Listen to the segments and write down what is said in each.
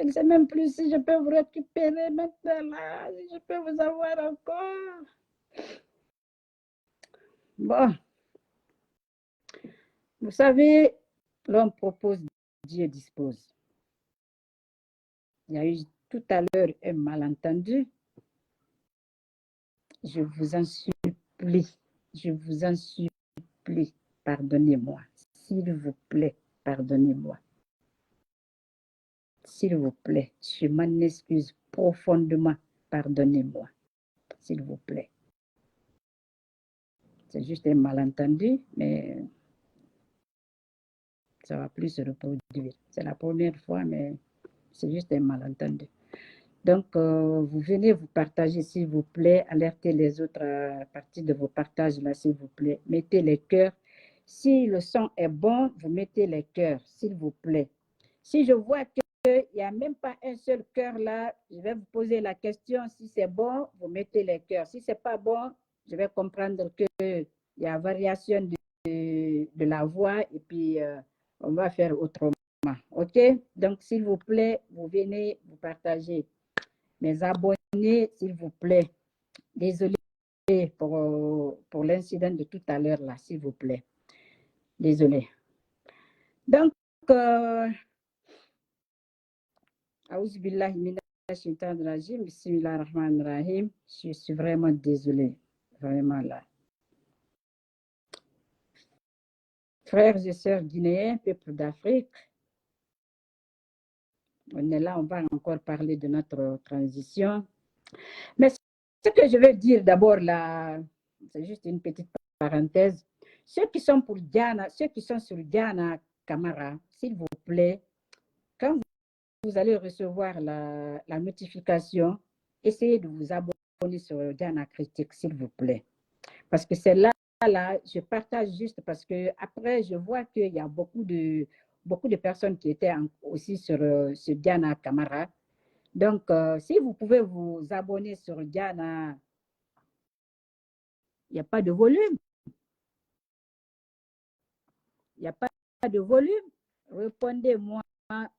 Je ne sais même plus si je peux vous récupérer maintenant là, si je peux vous avoir encore. Bon, vous savez, l'homme propose, Dieu dispose. Il y a eu tout à l'heure un malentendu. Je vous en supplie, pardonnez-moi. S'il vous plaît, pardonnez-moi. S'il vous plaît, je m'en excuse profondément, pardonnez-moi. S'il vous plaît. C'est juste un malentendu, mais ça ne va plus se reproduire. C'est la première fois, mais c'est juste un malentendu. Donc, vous venez vous partager, s'il vous plaît, alertez les autres à partir de vos partages là, s'il vous plaît. Mettez les cœurs. Si le son est bon, vous mettez les cœurs, s'il vous plaît. Si je vois qu'il n'y a même pas un seul cœur là, je vais vous poser la question. Si c'est bon, vous mettez les cœurs. Si ce n'est pas bon, je vais comprendre qu'il y a variation de la voix et puis on va faire autrement. OK? Donc, s'il vous plaît, vous venez vous partager. Mes abonnés, s'il vous plaît, désolé pour l'incident de tout à l'heure là, s'il vous plaît. Désolé. Donc, je suis vraiment désolé, vraiment là. Frères et sœurs guinéens, peuple d'Afrique, on est là, on va encore parler de notre transition. Mais ce que je veux dire d'abord là, c'est juste une petite parenthèse. Ceux qui sont pour Diana, ceux qui sont sur Diana Camara, s'il vous plaît, quand vous allez recevoir la notification, essayez de vous abonner sur Diana Critique, s'il vous plaît. Parce que c'est là, je partage juste parce que après, je vois qu'il y a beaucoup de personnes qui étaient aussi sur Diana Camara. Donc, si vous pouvez vous abonner sur Diana, il n'y a pas de volume. Il n'y a pas de volume. Répondez-moi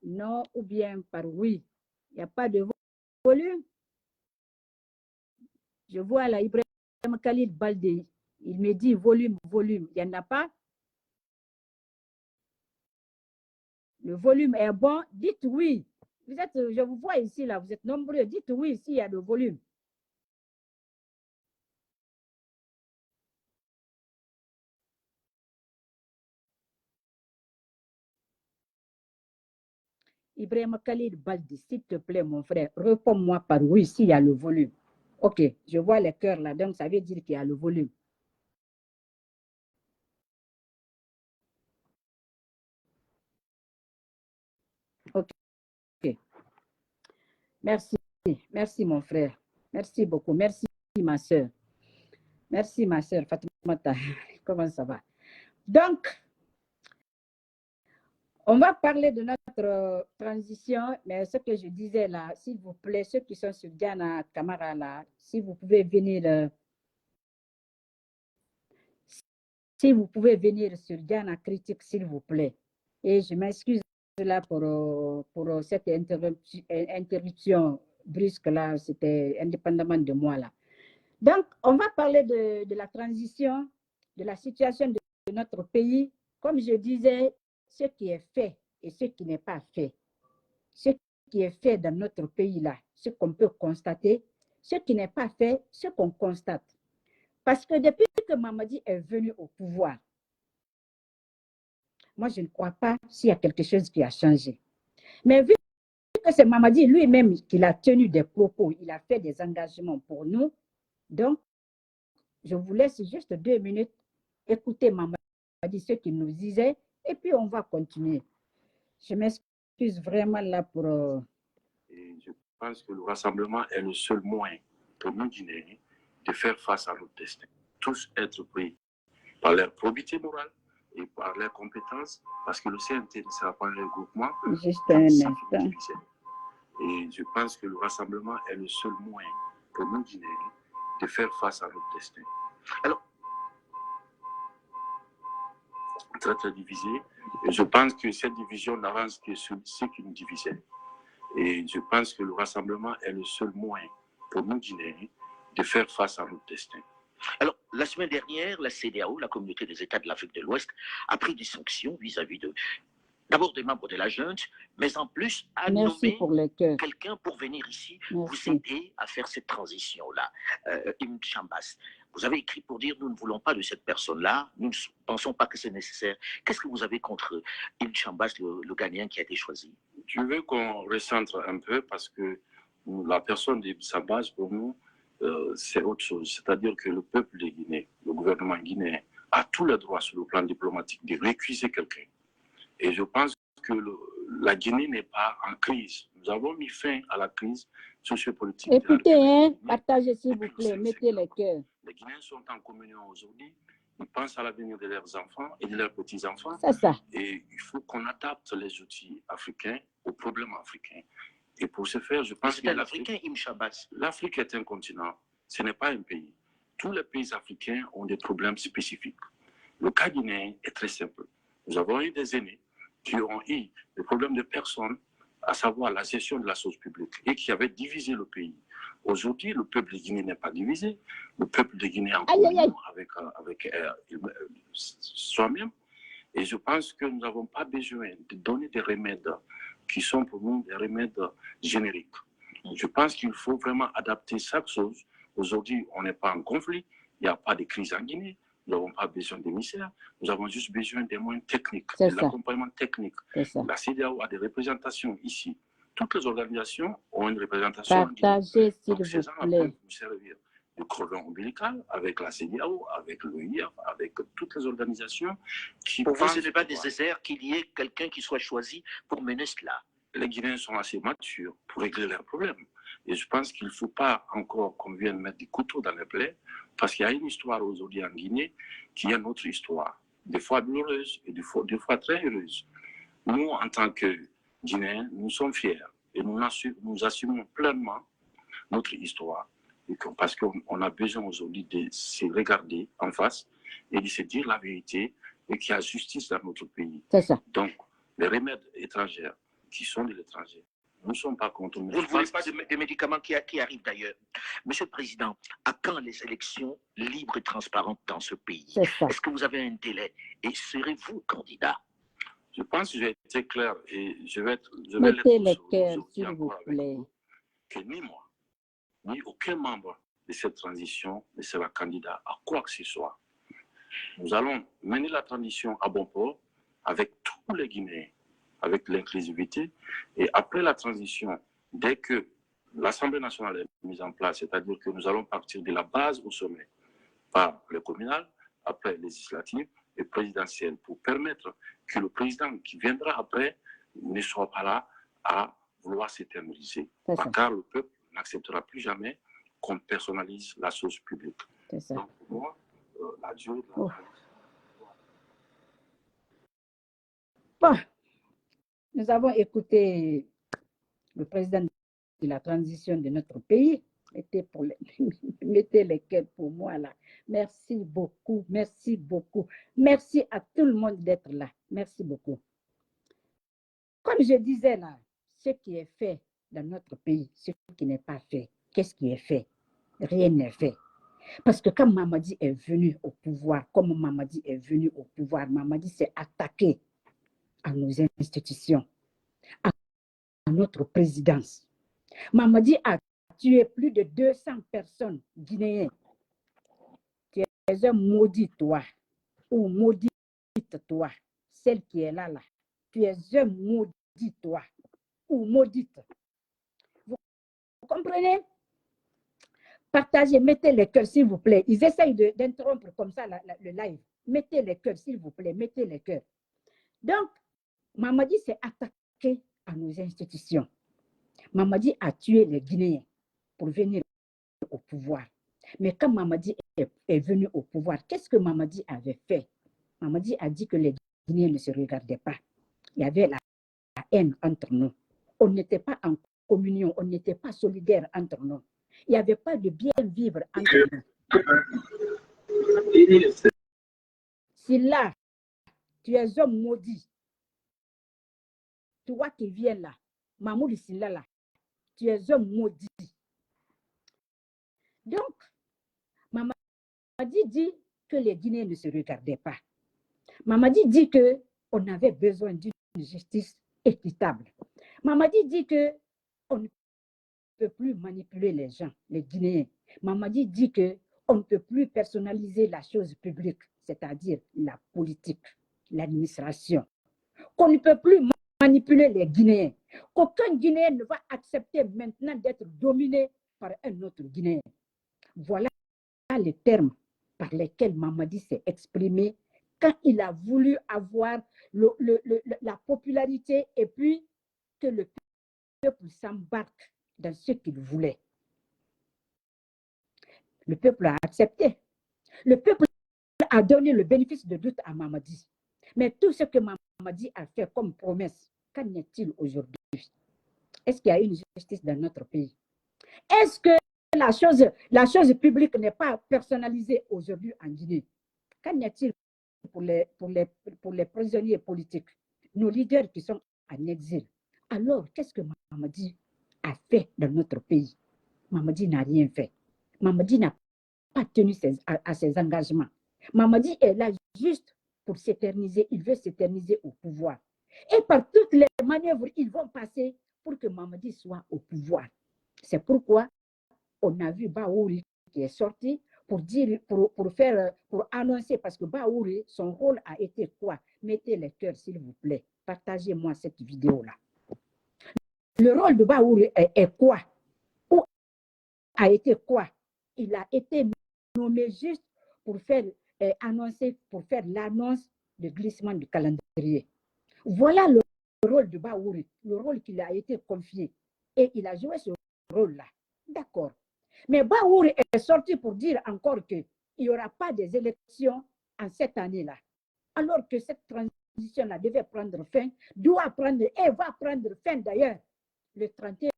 non ou bien par oui. Il n'y a pas de volume. Je vois là, Ibrahim Khalid Baldé, il me dit volume, volume. Il n'y en a pas. Le volume est bon. Dites oui. Vous êtes, je vous vois ici, là, vous êtes nombreux. Dites oui s'il y a le volume. Ibrahim Khalid Baldi, s'il te plaît, mon frère, réponds-moi par oui s'il y a le volume. OK, je vois les cœurs là, donc ça veut dire qu'il y a le volume. OK. Merci. Merci, mon frère. Merci beaucoup. Merci, ma soeur. Merci, ma soeur Fatoumata. Comment ça va? Donc, on va parler de notre transition, mais ce que je disais là, s'il vous plaît, ceux qui sont sur Diana Camara là, si vous pouvez venir, sur Diana Critique, s'il vous plaît. Et je m'excuse là pour cette interruption brusque là, c'était indépendamment de moi là. Donc, on va parler de la transition, de la situation de notre pays. Comme je disais, ce qui est fait et ce qui n'est pas fait. Ce qui est fait dans notre pays-là, ce qu'on peut constater, ce qui n'est pas fait, ce qu'on constate. Parce que depuis que Mamadi est venu au pouvoir, moi, je ne crois pas s'il y a quelque chose qui a changé. Mais vu que c'est Mamadi lui-même qui a tenu des propos, il a fait des engagements pour nous, donc, je vous laisse juste 2 minutes écouter Mamadi, ce qu'il nous disait, et puis on va continuer. Je m'excuse vraiment là pour... Et je pense que le rassemblement est le seul moyen pour nous Guinéens de faire face à notre destin. Tous être pris par leur probité morale et par leurs compétences, parce que le CNT ne sera pas un regroupement. Juste un instant. Et je pense que le rassemblement est le seul moyen pour nous Guinéens de faire face à notre destin. Alors, très très divisé, et je pense que cette division n'avance que sur ce qui nous divisait. Et je pense que le rassemblement est le seul moyen pour nous, Guinéens, de faire face à notre destin. Alors, la semaine dernière, la CEDEAO, la Communauté des États de l'Afrique de l'Ouest, a pris des sanctions vis-à-vis d'abord des membres de la junte, mais en plus a nommé quelqu'un pour venir ici vous aider à faire cette transition-là. Ibn Chambas, vous avez écrit pour dire nous ne voulons pas de cette personne-là, nous ne pensons pas que c'est nécessaire. Qu'est-ce que vous avez contre Ibn Chambas, le Ghanéen qui a été choisi? Je veux qu'on recentre un peu parce que la personne d'Ibn Chambas, pour nous, c'est autre chose. C'est-à-dire que le peuple de Guinée, le gouvernement guinéen, a tous les droits sur le plan diplomatique de récuser quelqu'un. Et je pense que la Guinée n'est pas en crise. Nous avons mis fin à la crise sociopolitique. Écoutez, partagez s'il vous plaît, mettez les cœurs. Les Guinéens sont en communion aujourd'hui. Ils pensent à l'avenir de leurs enfants et de leurs petits-enfants. C'est ça. Et il faut qu'on adapte les outils africains aux problèmes africains. Et pour ce faire, je pense que l'Afrique est un continent, ce n'est pas un pays. Tous les pays africains ont des problèmes spécifiques. Le cas guinéen est très simple. Nous avons eu des aînés qui ont eu des problèmes de personnes, à savoir la gestion de la chose publique, et qui avaient divisé le pays. Aujourd'hui, le peuple de Guinée n'est pas divisé. Le peuple de Guinée est en communion avec soi-même. Et je pense que nous n'avons pas besoin de donner des remèdes qui sont pour nous des remèdes génériques. Je pense qu'il faut vraiment adapter chaque chose. Aujourd'hui, on n'est pas en conflit, il n'y a pas de crise en Guinée, nous n'avons pas besoin d'émissaires, nous avons juste besoin des moyens techniques, de l'accompagnement technique. La CEDEAO a des représentations ici. Toutes les organisations ont une représentation en Guinée. Partagez, s'il vous plaît. Nous servir de cordon ombilical avec la CEDEAO, avec l'OIF, avec toutes les organisations qui... Pour vous, ce n'est pas nécessaire qu'il y ait quelqu'un qui soit choisi pour mener cela. Les Guinéens sont assez matures pour régler leurs problèmes. Et je pense qu'il ne faut pas encore qu'on vienne mettre des couteaux dans les plaies, parce qu'il y a une histoire aujourd'hui en Guinée qui est notre histoire, des fois douloureuse et des fois très heureuse. Nous, en tant que Guinéens, nous sommes fiers et nous assumons pleinement notre histoire. Parce qu'on a besoin aujourd'hui de se regarder en face et de se dire la vérité et qu'il y a justice dans notre pays. C'est ça. Donc, les remèdes étrangers qui sont de l'étranger, nous ne sommes pas contre. Vous ne voulez pas de médicaments qui arrivent d'ailleurs. Monsieur le Président, à quand les élections libres et transparentes dans ce pays? Est-ce que vous avez un délai? Et serez-vous candidat? Je pense que j'ai été clair et je vais mettez les cœurs, s'il vous plaît. Que ni moi, ni aucun membre de cette transition ne sera candidat à quoi que ce soit. Nous allons mener la transition à bon port avec tous les Guinéens, avec l'inclusivité. Et après la transition, dès que l'Assemblée nationale est mise en place, c'est-à-dire que nous allons partir de la base au sommet, par le communal, après législative et présidentielle, pour permettre que le président qui viendra après ne soit pas là à vouloir s'éterniser. Car le peuple n'acceptera plus jamais qu'on personnalise la chose publique. Donc pour moi, la durée de la Bon, nous avons écouté le président de la transition de notre pays. Mettez les cœurs pour moi là. Merci beaucoup, merci beaucoup. Merci à tout le monde d'être là. Merci beaucoup. Comme je disais là, ce qui est fait dans notre pays, ce qui n'est pas fait, qu'est-ce qui est fait? Rien n'est fait. Parce que quand Mamadi est venu au pouvoir, comme Mamadi est venu au pouvoir, Mamadi s'est attaqué à nos institutions, à notre présidence. Mamadi a tué plus de 200 personnes guinéennes. Tu es un maudit, toi, ou maudite, toi, celle qui est là, là. Tu es un maudit, toi, ou maudite. Vous comprenez? Partagez, mettez les cœurs, s'il vous plaît. Ils essayent d'interrompre comme ça le live. Mettez les cœurs, s'il vous plaît, mettez les cœurs. Donc, Mamadi s'est attaqué à nos institutions. Mamadi a tué les Guinéens pour venir au pouvoir. Mais quand Mamadi est venu au pouvoir, qu'est-ce que Mamadi avait fait? Mamadi a dit que les Guinéens ne se regardaient pas. Il y avait la haine entre nous. On n'était pas en communion, on n'était pas solidaires entre nous. Il n'y avait pas de bien vivre entre nous. Si là, tu es un maudit, toi qui viens là, Mahmoud Silla là, Tu es un maudit. Donc, Mamadi dit que les Guinéens ne se regardaient pas. Mamadi dit qu'on avait besoin d'une justice équitable. Mamadi dit qu'on ne peut plus manipuler les gens, les Guinéens. Mamadi dit qu'on ne peut plus personnaliser la chose publique, c'est-à-dire la politique, l'administration. Qu'on ne peut plus manipuler les Guinéens. Qu'aucun Guinéen ne va accepter maintenant d'être dominé par un autre Guinéen. Voilà les termes par lesquels Mamadi s'est exprimé quand il a voulu avoir la popularité et puis que le peuple s'embarque dans ce qu'il voulait. Le peuple a accepté. Le peuple a donné le bénéfice de doute à Mamadi. Mais tout ce que Mamadi a fait comme promesse, qu'en est-il aujourd'hui? Est-ce qu'il y a une justice dans notre pays? Est-ce que la chose publique n'est pas personnalisée aujourd'hui en Guinée? Qu'en est-il pour les prisonniers politiques, nos leaders qui sont en exil? Alors, qu'est-ce que Mamadi a fait dans notre pays? Mamadi n'a rien fait. Mamadi n'a pas tenu à ses engagements. Mamadi est là juste pour s'éterniser. Il veut s'éterniser au pouvoir. Et par toutes les manœuvres, ils vont passer pour que Mamadi soit au pouvoir. C'est pourquoi on a vu Bahouri qui est sorti pour annoncer, parce que Bahouri, son rôle a été quoi? Mettez les cœurs, s'il vous plaît. Partagez-moi cette vidéo-là. Le rôle de Bahouri est quoi? Ou a été quoi? Il a été nommé juste pour faire annoncer, pour faire l'annonce du glissement du calendrier. Voilà le rôle de Bahouri, le rôle qu'il a été confié. Et il a joué ce rôle-là. D'accord. Mais Bahouri est sorti pour dire encore qu'il n'y aura pas des élections en cette année-là. Alors que cette transition-là devait prendre fin, doit prendre et va prendre fin d'ailleurs le 31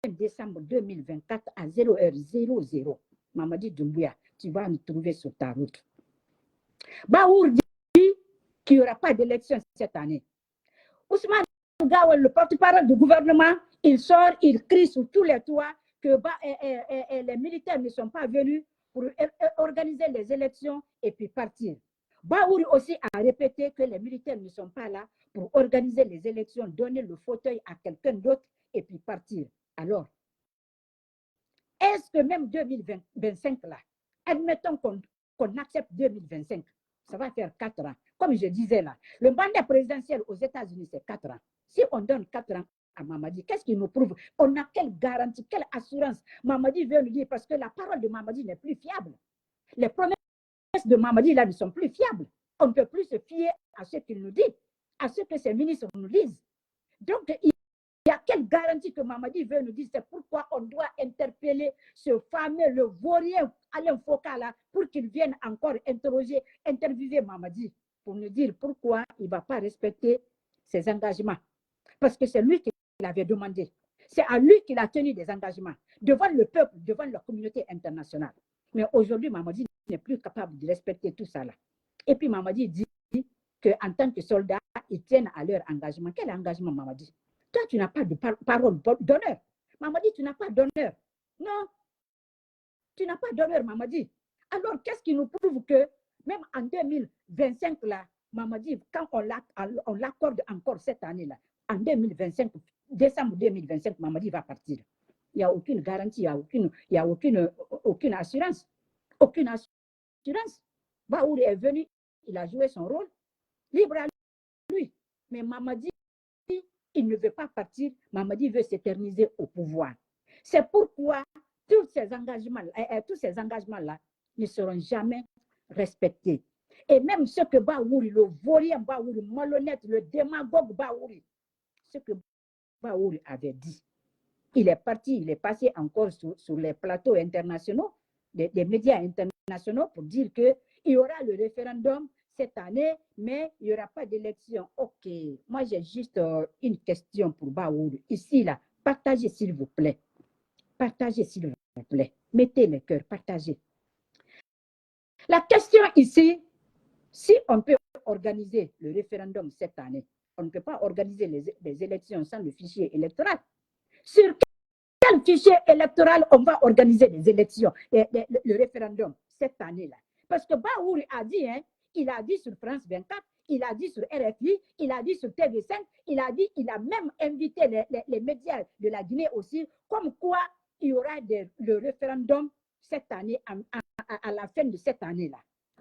décembre 2024 à 0h00. Mamadi Doumbouya, tu vas nous trouver sur ta route. Bahouri dit qu'il n'y aura pas d'élection cette année. Ousmane Gawel, le porte-parole du gouvernement, il sort, il crie sur tous les toits que les militaires ne sont pas venus pour organiser les élections et puis partir. Bahouri aussi a répété que les militaires ne sont pas là pour organiser les élections, donner le fauteuil à quelqu'un d'autre et puis partir. Alors, est-ce que même 2025 là, admettons qu'on accepte 2025, ça va faire 4 ans. Comme je disais là, le mandat présidentiel aux États-Unis, c'est 4 ans. Si on donne 4 ans à Mamadi, qu'est-ce qu'il nous prouve? On a quelle garantie, quelle assurance? Mamadi veut nous dire, parce que la parole de Mamadi n'est plus fiable. Les promesses de Mamadi là ne sont plus fiables. On ne peut plus se fier à ce qu'il nous dit, à ce que ses ministres nous disent. Donc, il y a quelle garantie que Mamadi veut nous dire? C'est pourquoi on doit interpeller ce fameux, le vaurien Alain Foka là, pour qu'il vienne encore interviewer Mamadi, pour nous dire pourquoi il ne va pas respecter ses engagements. Parce que c'est lui qui l'avait demandé. C'est à lui qu'il a tenu des engagements devant le peuple, devant la communauté internationale. Mais aujourd'hui, Mamadi n'est plus capable de respecter tout ça là. Et puis Mamadi dit qu'en tant que soldat, ils tiennent à leur engagement. Quel engagement, Mamadi? Toi, tu n'as pas de parole d'honneur. Mamadi, tu n'as pas d'honneur. Non, tu n'as pas d'honneur, Mamadi. Alors, qu'est-ce qui nous prouve que même en 2025, là, Mamadi, quand on l'accorde encore cette année-là, en 2025, décembre 2025, Mamadi va partir. Il n'y a aucune garantie, il n'y a aucune assurance. Aucune assurance. Bahouri est venu, il a joué son rôle, libre à lui. Mais Mamadi, il ne veut pas partir. Mamadi veut s'éterniser au pouvoir. C'est pourquoi tous ces engagements-là ne seront jamais respectés. Et même ce que Bahouri, le vaurien Bahouri, malhonnête, le démagogue Bahouri, ce que Bahouri avait dit, il est parti, il est passé encore sur les plateaux internationaux, des médias internationaux pour dire qu'il y aura le référendum cette année, mais il n'y aura pas d'élection. Ok, moi j'ai juste une question pour Bahouri. Ici, là, partagez s'il vous plaît. Partagez s'il vous plaît. Mettez les cœurs, partagez. La question ici, si on peut organiser le référendum cette année, on ne peut pas organiser les élections sans le fichier électoral. Sur quel fichier électoral on va organiser les élections, le référendum cette année-là? Parce que Baouri a dit, hein, il a dit sur France 24, il a dit sur RFI, il a dit sur TV5, il a même invité les médias de la Guinée aussi, comme quoi il y aura le référendum cette année, à la fin de cette année-là.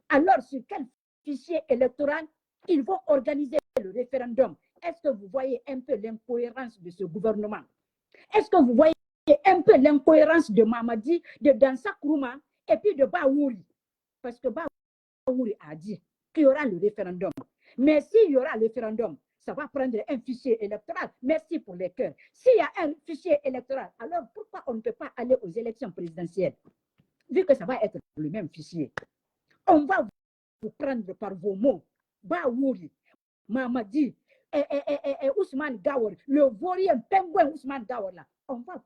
Alors, sur quel fichier électoral ils vont organiser le référendum? Est-ce que vous voyez un peu l'incohérence de ce gouvernement? Est-ce que vous voyez un peu l'incohérence de Mamadi, de Dansa Kourouma et puis de Baouri? Parce que Baouri a dit qu'il y aura le référendum. Mais s'il y aura le référendum, ça va prendre un fichier électoral. Merci pour les cœurs. S'il y a un fichier électoral, alors pourquoi on ne peut pas aller aux élections présidentielles? Vu que ça va être le même fichier. On va vous prendre par vos mots. Baouri, Mamadi, Ousmane Gawar, le vaurien pingouin Ousmane Gawar là. On va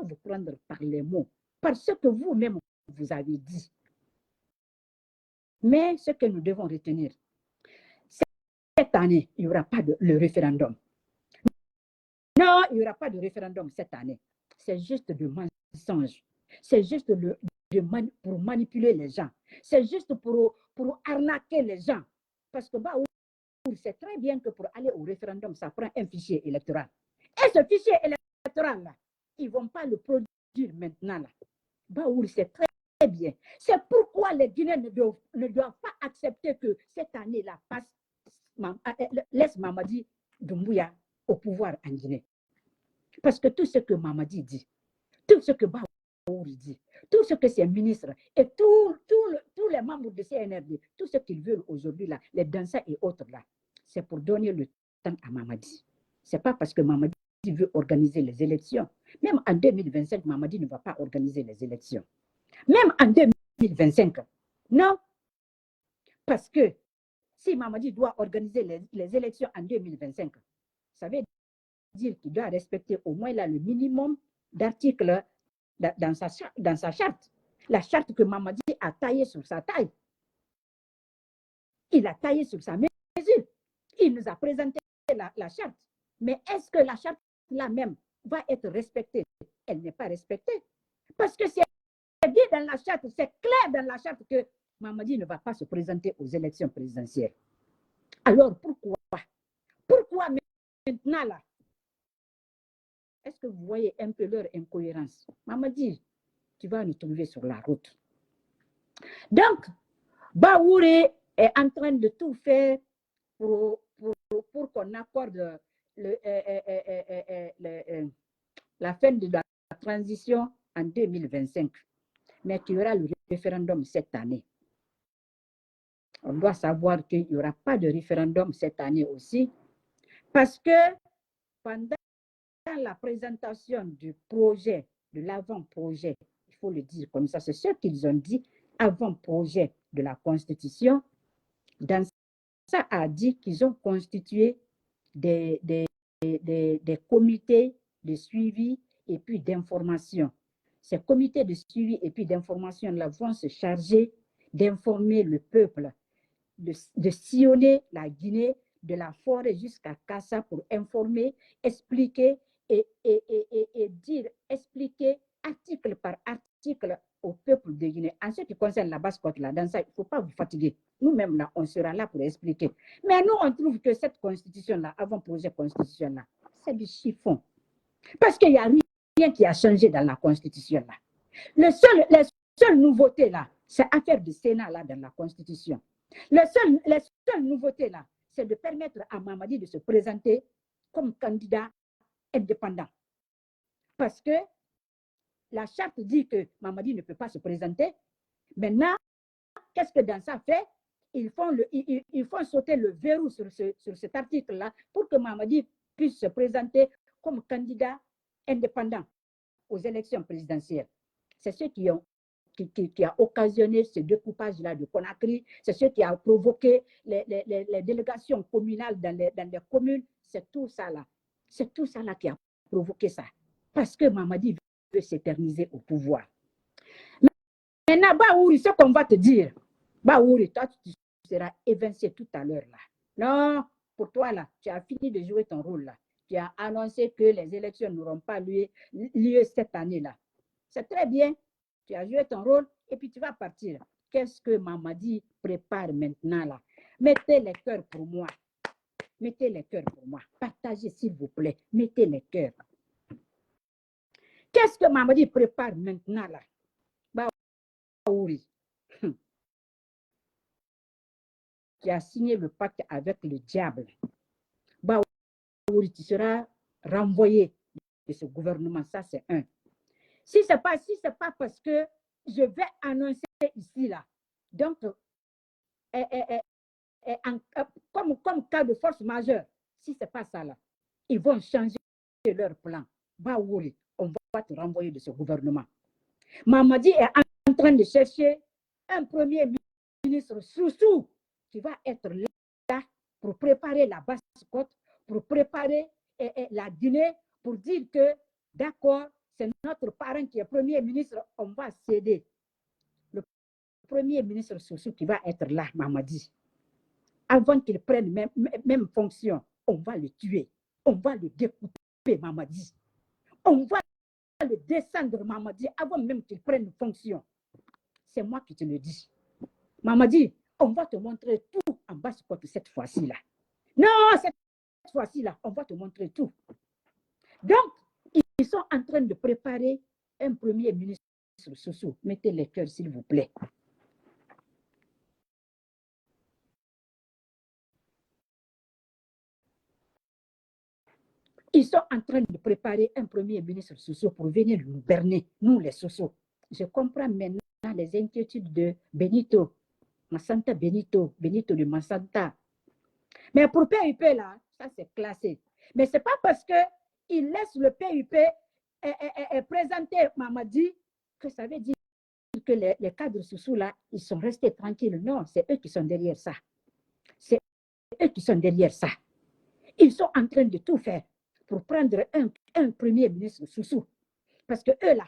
vous prendre par les mots. Par ce que vous-même vous avez dit. Mais ce que nous devons retenir, cette année, il n'y aura pas le référendum. Non, il n'y aura pas de référendum cette année. C'est juste du mensonge. C'est juste pour manipuler les gens. C'est juste pour arnaquer les gens. Parce que c'est très bien que pour aller au référendum, ça prend un fichier électoral. Et ce fichier électoral-là, ils ne vont pas le produire maintenant. Là. C'est très bien. C'est pourquoi les Guinéens ne doivent pas accepter que cette année-là laisse Mamadi Doumbouya au pouvoir en Guinée. Parce que tout ce que Mamadi dit, tout ce que Baouri dit, tout ce que ses ministres et tous les membres de CNRD, tout ce qu'ils veulent aujourd'hui, là, les danseurs et autres, là, c'est pour donner le temps à Mamadi. Ce n'est pas parce que Mamadi veut organiser les élections. Même en 2025, Mamadi ne va pas organiser les élections. Même en 2025. Non. Parce que si Mamadi doit organiser les élections en 2025, ça veut dire qu'il doit respecter au moins là, le minimum d'articles dans sa charte. La charte que Mamadi a taillée sur sa taille. Il a taillé sur sa mesure. Il nous a présenté la charte. Mais est-ce que la charte là même va être respectée? Elle n'est pas respectée. Parce que c'est dit dans la charte, c'est clair dans la charte que Mamadi ne va pas se présenter aux élections présidentielles. Alors pourquoi maintenant là? Est-ce que vous voyez un peu leur incohérence? Mamadi, tu vas nous trouver sur la route. Donc, Baouri est en train de tout faire pour qu'on accorde la fin de la transition en 2025. Mais qu'il y aura le référendum cette année. On doit savoir qu'il n'y aura pas de référendum cette année aussi, parce que pendant la présentation du projet, de l'avant-projet, il faut le dire comme ça, c'est ce qu'ils ont dit, avant-projet de la Constitution, dans ça a dit qu'ils ont constitué des comités de suivi et puis d'information. Ces comités de suivi et puis d'information là vont se charger d'informer le peuple, de sillonner la Guinée, de la forêt jusqu'à Kassa pour informer, expliquer expliquer article par article au peuple de Guinée. En ce qui concerne la Basse-Côte, là, dans ça, il ne faut pas vous fatiguer. Nous-mêmes, là, on sera là pour expliquer. Mais nous, on trouve que cette constitution-là, avant-projet constitution-là, c'est du chiffon. Parce qu'il n'y a rien qui a changé dans la constitution-là. Les seules nouveautés, là, c'est affaire du Sénat, là, dans la constitution. Les seules nouveautés, là, c'est de permettre à Mamadi de se présenter comme candidat indépendant. Parce que la charte dit que Mamadi ne peut pas se présenter. Maintenant, qu'est-ce que Dansa fait? Ils font sauter le verrou sur cet article-là pour que Mamadi puisse se présenter comme candidat indépendant aux élections présidentielles. C'est ce qui a occasionné ce découpage-là de Conakry. C'est ce qui a provoqué les délégations communales dans les communes. C'est tout ça là. C'est tout ça là qui a provoqué ça. Parce que Mamadi veut s'éterniser au pouvoir. Maintenant, Baouri, ce qu'on va te dire, Baouri, toi, tu seras évincé tout à l'heure là. Non, pour toi là, tu as fini de jouer ton rôle là. tu as annoncé que les élections n'auront pas lieu cette année-là. C'est très bien. Tu as joué ton rôle et puis tu vas partir. Qu'est-ce que Mamadi prépare maintenant là? Mettez les cœurs pour moi. Mettez les cœurs pour moi. Partagez s'il vous plaît. Mettez les cœurs. Qu'est-ce que Mamadi prépare maintenant là? Baouri. Tu as signé le pacte avec le diable. Baouri, tu seras renvoyé de ce gouvernement. Ça, c'est un. Si ce n'est pas parce que je vais annoncer ici, là, donc, comme cas de force majeure, si ce n'est pas ça, là, ils vont changer leur plan. Baouri, on va te renvoyer de ce gouvernement. Mamadi est en train de chercher un premier ministre Soussou qui va être là pour préparer la Basse-Côte, pour préparer la Guinée, pour dire que, d'accord, c'est notre parent qui est premier ministre, on va céder. Le premier ministre Soussou qui va être là, Mamadi. Avant qu'il prenne même fonction, on va le tuer. On va le découper, Mamadi. On va le descendre, Mamadi, avant même qu'il prenne fonction. C'est moi qui te le dis. Mamadi, on va te montrer tout en Basse-Côte cette fois-ci-là. Non, cette fois-ci-là, on va te montrer tout. Donc, ils sont en train de préparer un premier ministre Soussou. Mettez les cœurs, s'il vous plaît. Ils sont en train de préparer un premier ministre Soussou pour venir nous berner, nous les Soussou. Je comprends maintenant les inquiétudes de Benito, Massanta Benito de Massanta. Mais pour PUP, là, ça c'est classé. Mais ce n'est pas parce qu'ils laissent le PUP présenter Mamadi que ça veut dire que les cadres Soussou, là, ils sont restés tranquilles. Non, c'est eux qui sont derrière ça. C'est eux qui sont derrière ça. Ils sont en train de tout faire pour prendre un premier ministre Soussou. Parce que eux, là,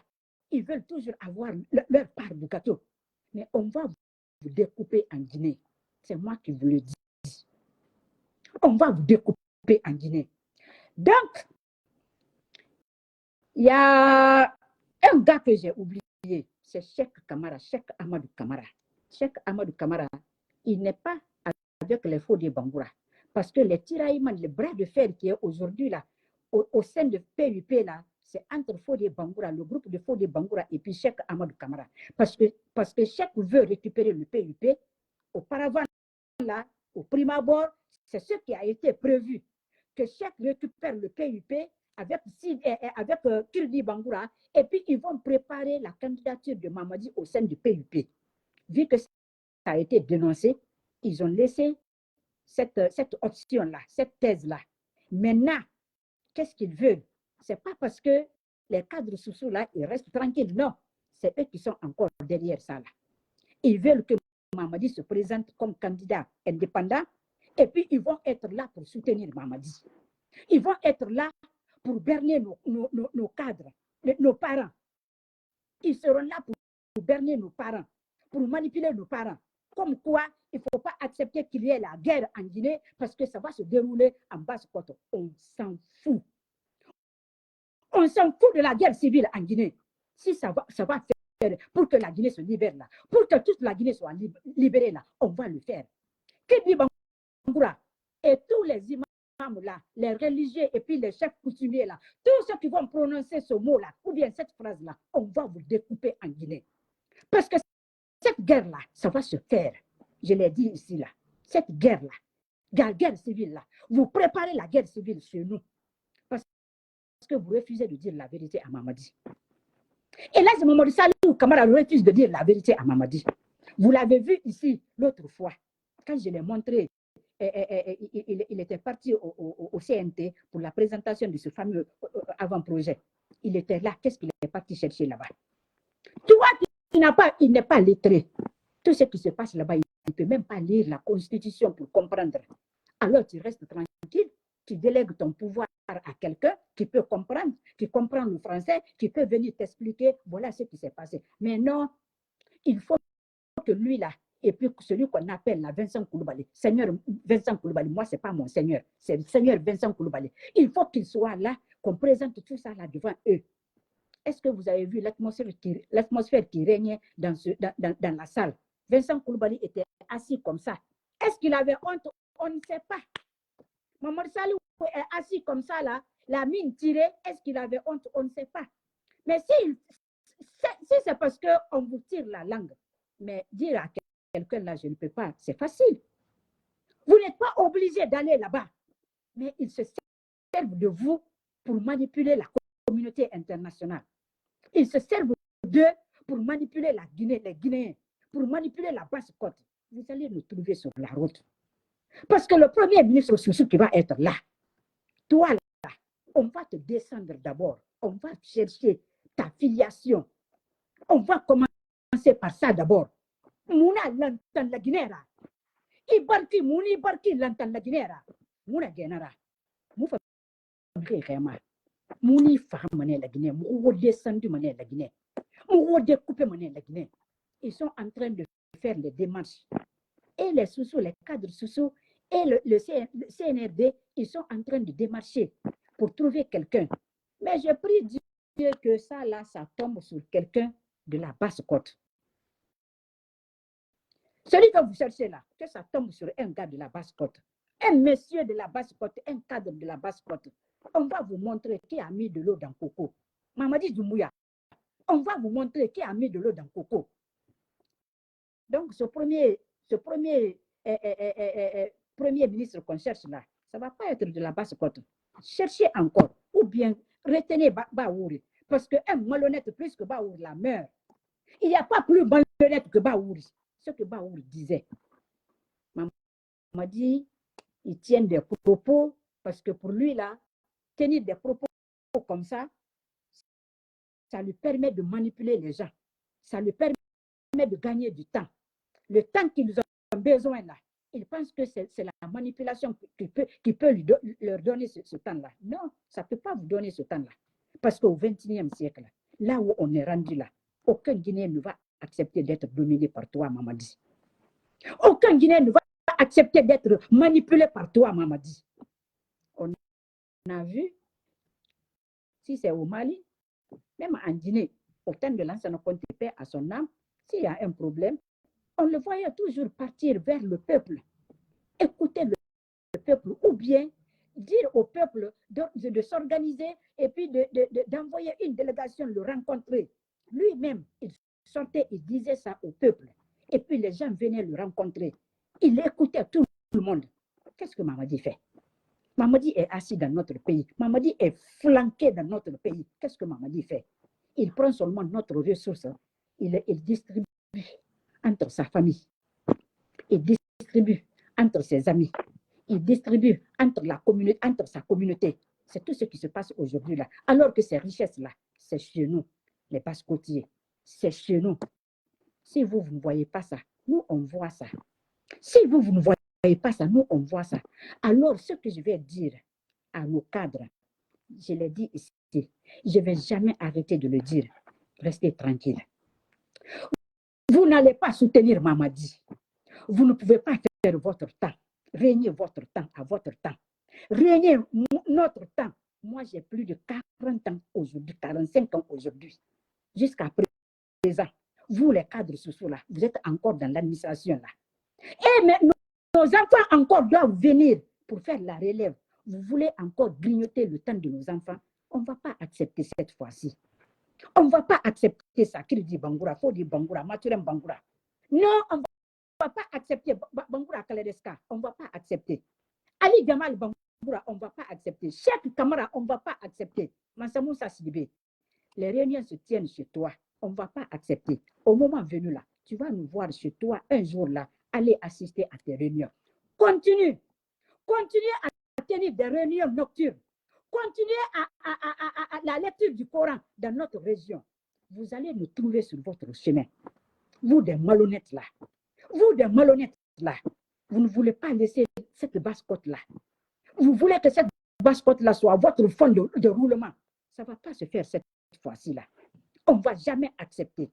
ils veulent toujours avoir leur part du gâteau. Mais on va vous découper en Guinée. C'est moi qui vous le dis. On va vous découper en Guinée. Donc, il y a un gars que j'ai oublié. C'est Cheikh Kamara, Cheikh Amadou Kamara. Cheikh Amadou Kamara, il n'est pas avec les Fodé Bangoura. Parce que les tiraillements, le bras de fer qui est aujourd'hui là, au sein de PUP là, c'est entre Fodé Bangoura, le groupe de Fodé Bangoura et puis Cheikh Amadou Kamara. Parce que Cheikh veut récupérer le PUP. Auparavant, là, au prime abord, c'est ce qui a été prévu. Que Cheikh récupère le PUP avec Kirdi Bangoura et puis ils vont préparer la candidature de Mamadi au sein du PUP. Vu que ça a été dénoncé, ils ont laissé cette option-là, cette thèse-là. Maintenant, qu'est-ce qu'ils veulent? Ce n'est pas parce que les cadres Soussou là, ils restent tranquilles. Non, c'est eux qui sont encore derrière ça là. Ils veulent que Mamadi se présente comme candidat indépendant et puis ils vont être là pour soutenir Mamadi. Ils vont être là pour berner nos cadres, nos parents. Ils seront là pour berner nos parents, pour manipuler nos parents. Comme quoi, il ne faut pas accepter qu'il y ait la guerre en Guinée parce que ça va se dérouler en Basse-Côte. On s'en fout. On s'en fout de la guerre civile en Guinée. Si ça va faire pour que la Guinée se libère là, pour que toute la Guinée soit libérée là, on va le faire. Kirdi Bangoura et tous les imams là, les religieux et puis les chefs coutumiers là, tous ceux qui vont prononcer ce mot là, ou bien cette phrase là, on va vous découper en Guinée. Parce que cette guerre là, ça va se faire. Je l'ai dit ici là. Cette guerre là, la guerre civile là, vous préparez la guerre civile chez nous. Parce que vous refusez de dire la vérité à Mamadi. Et là, c'est Mamadou Salou Kamara refuse de dire la vérité à Mamadi. Vous l'avez vu ici l'autre fois, quand je l'ai montré, il était parti au CNT pour la présentation de ce fameux avant-projet. Il était là, qu'est-ce qu'il est parti chercher là-bas? Toi, il n'est pas lettré. Tout ce qui se passe là-bas, il ne peut même pas lire la Constitution pour comprendre. Alors tu restes tranquille, tu délègues ton pouvoir à quelqu'un qui peut comprendre, qui comprend le français, qui peut venir t'expliquer, voilà ce qui s'est passé. Mais non, il faut que lui là, Et puis celui qu'on appelle la Vincent Coulibaly, Seigneur Vincent Coulibaly, moi, ce n'est pas mon Seigneur, c'est le Seigneur Vincent Coulibaly. Il faut qu'il soit là, qu'on présente tout ça là devant eux. Est-ce que vous avez vu l'atmosphère qui régnait dans la salle? Vincent Coulibaly était assis comme ça. Est-ce qu'il avait honte? On ne sait pas. Mamadou Salou est assis comme ça là, la mine tirée. Est-ce qu'il avait honte? On ne sait pas. Mais si c'est parce qu'on vous tire la langue, mais dire à quelqu'un là, je ne peux pas, c'est facile. Vous n'êtes pas obligé d'aller là-bas, mais ils se servent de vous pour manipuler la communauté internationale. Ils se servent d'eux pour manipuler la Guinée, les Guinéens, pour manipuler la Basse-Côte. Vous allez nous trouver sur la route. Parce que le premier ministre Soussou qui va être là, toi là, on va te descendre d'abord. On va chercher ta filiation. On va commencer par ça d'abord. Mouna lantan la Guinée. Ibarki mouni barki lantan la Guinée. Mouna genara. Moufa vraiment. Mouni fahamane la Guinée. Mouwo descendu mané la Guinée. Mouwo découpé mané la Guinée. Ils sont en train de faire les démarches. Et les Soussous, les cadres Soussous et le CNRD, ils sont en train de démarcher pour trouver quelqu'un. Mais je prie Dieu que ça là, ça tombe sur quelqu'un de la Basse-Côte. Celui que vous cherchez là, que ça tombe sur un gars de la Basse-Côte, un monsieur de la Basse-Côte, un cadre de la Basse-Côte. On va vous montrer qui a mis de l'eau dans Coco. Mamadi Doumbouya, on va vous montrer qui a mis de l'eau dans Coco. Donc, ce premier ministre qu'on cherche là, ça ne va pas être de la Basse-Côte. Cherchez encore, ou bien retenez Baouri, parce qu'un malhonnête plus que Baouri la meurt. Il n'y a pas plus malhonnête que Baouri. Ce que Baouri disait. Maman m'a dit, il tient des propos, parce que pour lui là, tenir des propos comme ça lui permet de manipuler les gens. Ça lui permet de gagner du temps. Le temps qu'ils ont besoin là, ils pensent que c'est la manipulation qui peut leur donner ce temps-là. Non, ça ne peut pas vous donner ce temps-là. Parce qu'au XXIe siècle, là où on est rendu là, aucun Guinéen ne va accepter d'être dominé par toi, Mamadi. Aucun Guinéen ne va accepter d'être manipulé par toi, Mamadi. On a vu, si c'est au Mali, même en Guinée, au temps de l'ancien compte paix à son âme, s'il y a un problème, on le voyait toujours partir vers le peuple, écouter le peuple, ou bien dire au peuple de s'organiser et puis d'envoyer une délégation le rencontrer. Lui-même, il sortait, il disait ça au peuple. Et puis les gens venaient le rencontrer. Il écoutait tout le monde. Qu'est-ce que Mamadi fait? Mamadi est assis dans notre pays. Mamadi est flanqué dans notre pays. Qu'est-ce que Mamadi fait? Il prend seulement notre ressource. Il distribue entre sa famille. Il distribue entre ses amis. Il distribue entre sa communauté. C'est tout ce qui se passe aujourd'hui là. Alors que ces richesses-là, c'est chez nous, les Basse-Côtiers. C'est chez nous. Si vous ne voyez pas ça, nous, on voit ça. Si vous ne voyez pas ça, nous, on voit ça. Alors, ce que je vais dire à nos cadres, je l'ai dit ici, je ne vais jamais arrêter de le dire. Restez tranquille. Vous n'allez pas soutenir Mamadi. Vous ne pouvez pas faire votre temps. Régnez votre temps à votre temps. Régnez notre temps. Moi, j'ai plus de 40 ans aujourd'hui, 45 ans aujourd'hui. Jusqu'à présent, vous, les cadres sociaux là, vous êtes encore dans l'administration là. Et mais nos enfants encore doivent venir pour faire la relève. Vous voulez encore grignoter le temps de nos enfants? On ne va pas accepter cette fois-ci. On ne va pas accepter ça. Qui dit Bangoura? Faut dire Bangoura, Maturem Bangoura. Non, on ne va pas accepter Bangoura Kaledeska. On ne va pas accepter. Ali Gamal Bangoura, on ne va pas accepter. Cheikh Kamara, on ne va pas accepter. Mansamoussa Sidibé, les réunions se tiennent chez toi. On ne va pas accepter. Au moment venu là, tu vas nous voir chez toi un jour là, aller assister à tes réunions. Continue à tenir des réunions nocturnes. Continuez à la lecture du Coran dans notre région. Vous allez nous trouver sur votre chemin. Vous des malhonnêtes là. Vous des malhonnêtes là. Vous ne voulez pas laisser cette basse-côte là. Vous voulez que cette basse-côte là soit votre fond de roulement. Ça ne va pas se faire cette fois-ci là. On ne va jamais accepter.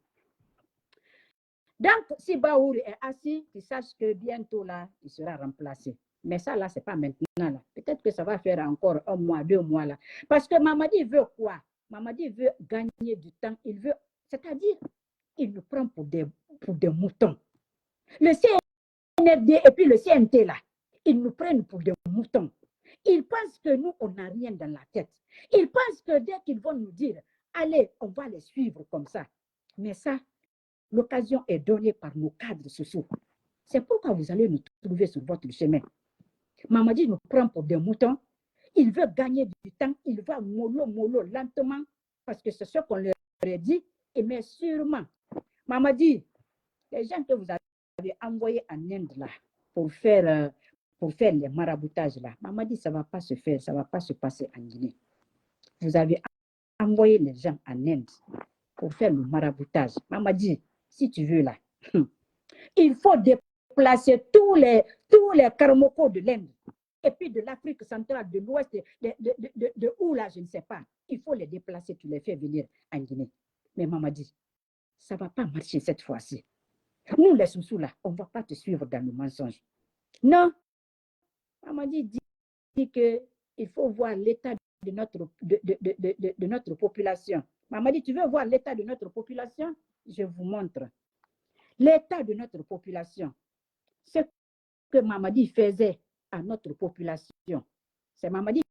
Donc, si Baour est assis, qu'il sache que bientôt, là, il sera remplacé. Mais ça, là, ce n'est pas maintenant. Là. Peut-être que ça va faire encore 1 mois, 2 mois. Là. Parce que Mamadi veut quoi? Mamadi veut gagner du temps. Il veut, c'est-à-dire, il nous prend pour des moutons. Le CNRD et puis le CNT, là, ils nous prennent pour des moutons. Ils pensent que nous, on n'a rien dans la tête. Ils pensent que dès qu'ils vont nous dire, allez, on va les suivre comme ça. Mais ça, l'occasion est donnée par nos cadres sociaux. C'est pourquoi vous allez nous trouver sur votre chemin. Mamadi nous prend pour des moutons. Il veut gagner du temps. Il va mollo, lentement, parce que c'est ce qu'on leur a dit. Mais sûrement, Mamadi, les gens que vous avez envoyés en Inde là, pour faire les maraboutages là, Mamadi, ça ne va pas se faire, ça ne va pas se passer en Guinée. Vous avez envoyé les gens en Inde pour faire le maraboutage. Mamadi, si tu veux là, il faut déplacer tous les carmocos de l'Inde et puis de l'Afrique centrale, de l'Ouest, de où là, je ne sais pas. Il faut les déplacer, tu les fais venir en Guinée. Mais Mamadi, ça ne va pas marcher cette fois-ci. Nous, les sous là, on ne va pas te suivre dans le mensonge. Non. Mamadi dit qu'il faut voir l'état de notre population. Mamadi, tu veux voir l'état de notre population? Je vous montre. L'état de notre population. Ce que Mamadi faisait à notre population. C'est Mamadi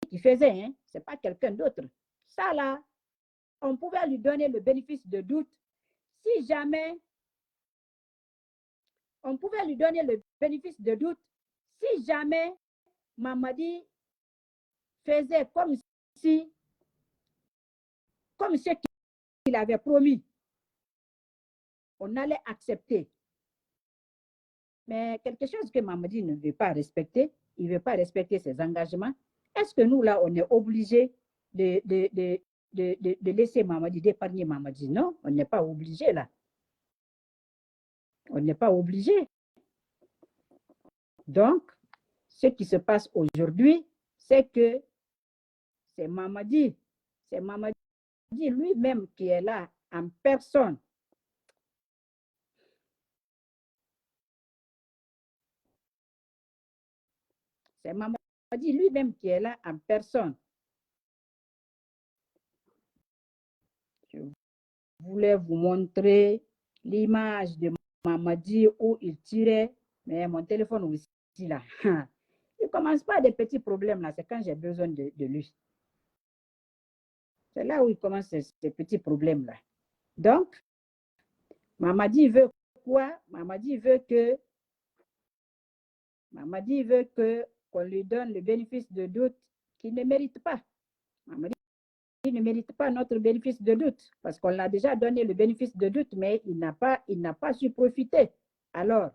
qui faisait, hein? Ce n'est pas quelqu'un d'autre. Ça là, on pouvait lui donner le bénéfice de doute si jamais on pouvait lui donner le bénéfice de doute si jamais Mamadi faisait comme ce qu'il avait promis. On allait accepter. Mais quelque chose que Mamadi ne veut pas respecter, il ne veut pas respecter ses engagements. Est-ce que nous, là, on est obligé de laisser Mamadi, d'épargner Mamadi? Non, on n'est pas obligé, là. On n'est pas obligé. Donc, ce qui se passe aujourd'hui, c'est que c'est Mamadi lui-même qui est là en personne. C'est Mamadi lui-même qui est là en personne. Je voulais vous montrer l'image de Mamadi où il tirait, mais mon téléphone aussi là. Il ne commence pas des petits problèmes là, c'est quand j'ai besoin de lui. C'est là où il commence ces petits problèmes là. Donc, Mamadi veut quoi? Mamadi veut qu'on lui donne le bénéfice de doute qu'il ne mérite pas. Mamadi ne mérite pas notre bénéfice de doute parce qu'on l'a déjà donné le bénéfice de doute, mais il n'a pas su profiter. Alors,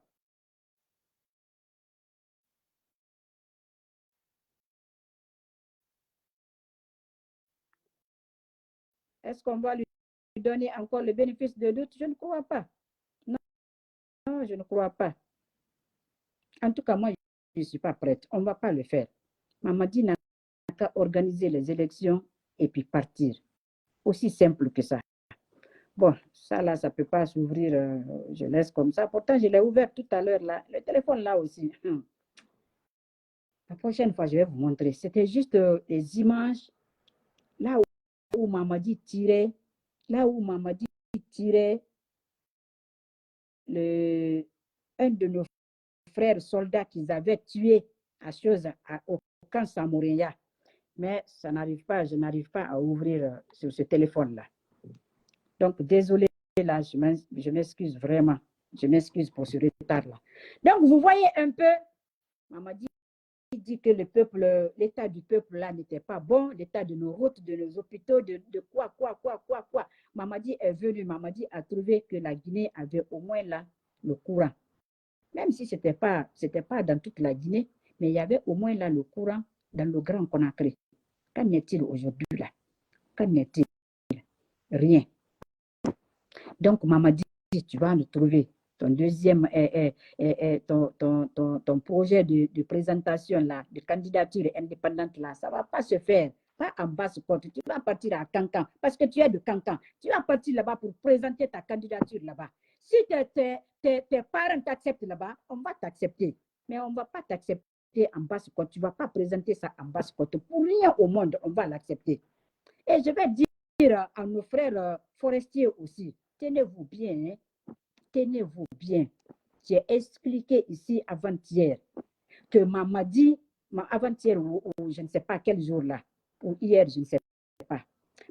est-ce qu'on va lui donner encore le bénéfice de doute? Je ne crois pas. Non, je ne crois pas. En tout cas, moi, je ne suis pas prête. On ne va pas le faire. Mamadi n'a qu'à organiser les élections et puis partir. Aussi simple que ça. Bon, ça là, ça ne peut pas s'ouvrir. Je laisse comme ça. Pourtant, je l'ai ouvert tout à l'heure là. Le téléphone là aussi. La prochaine fois, je vais vous montrer. C'était juste des images là où Mamadi tirait. Là où Mamadi tirait un de nos frères soldats qu'ils avaient tués au camp Samouria. Mais ça n'arrive pas, je n'arrive pas à ouvrir sur ce téléphone-là. Donc, désolé, là, je m'excuse vraiment. Je m'excuse pour ce retard-là. Donc, vous voyez un peu, Mamadi dit que l'état du peuple là n'était pas bon, l'état de nos routes, de nos hôpitaux, de quoi. Mamadi est venu, Mamadi a trouvé que la Guinée avait au moins là le courant. Même si ce n'était pas dans toute la Guinée, mais il y avait au moins là le courant dans le Grand Conakry. Qu'en est-il aujourd'hui là? Qu'en est-il? Rien. Donc, Mamadi, tu vas nous trouver ton deuxième, ton projet de présentation là, de candidature indépendante là, ça ne va pas se faire. Pas en Basse-Côte, tu vas partir à Cancan, parce que tu es de Cancan. Tu vas partir là-bas pour présenter ta candidature là-bas. Si tes parents t'acceptent là-bas, on va t'accepter. Mais on ne va pas t'accepter en Basse-Côte. Tu ne vas pas présenter ça en Basse-Côte. Pour rien au monde, on va l'accepter. Et je vais dire à nos frères forestiers aussi, tenez-vous bien, hein? Tenez-vous bien. J'ai expliqué ici avant-hier que Mamadi, avant-hier ou je ne sais pas quel jour là, ou hier, je ne sais pas,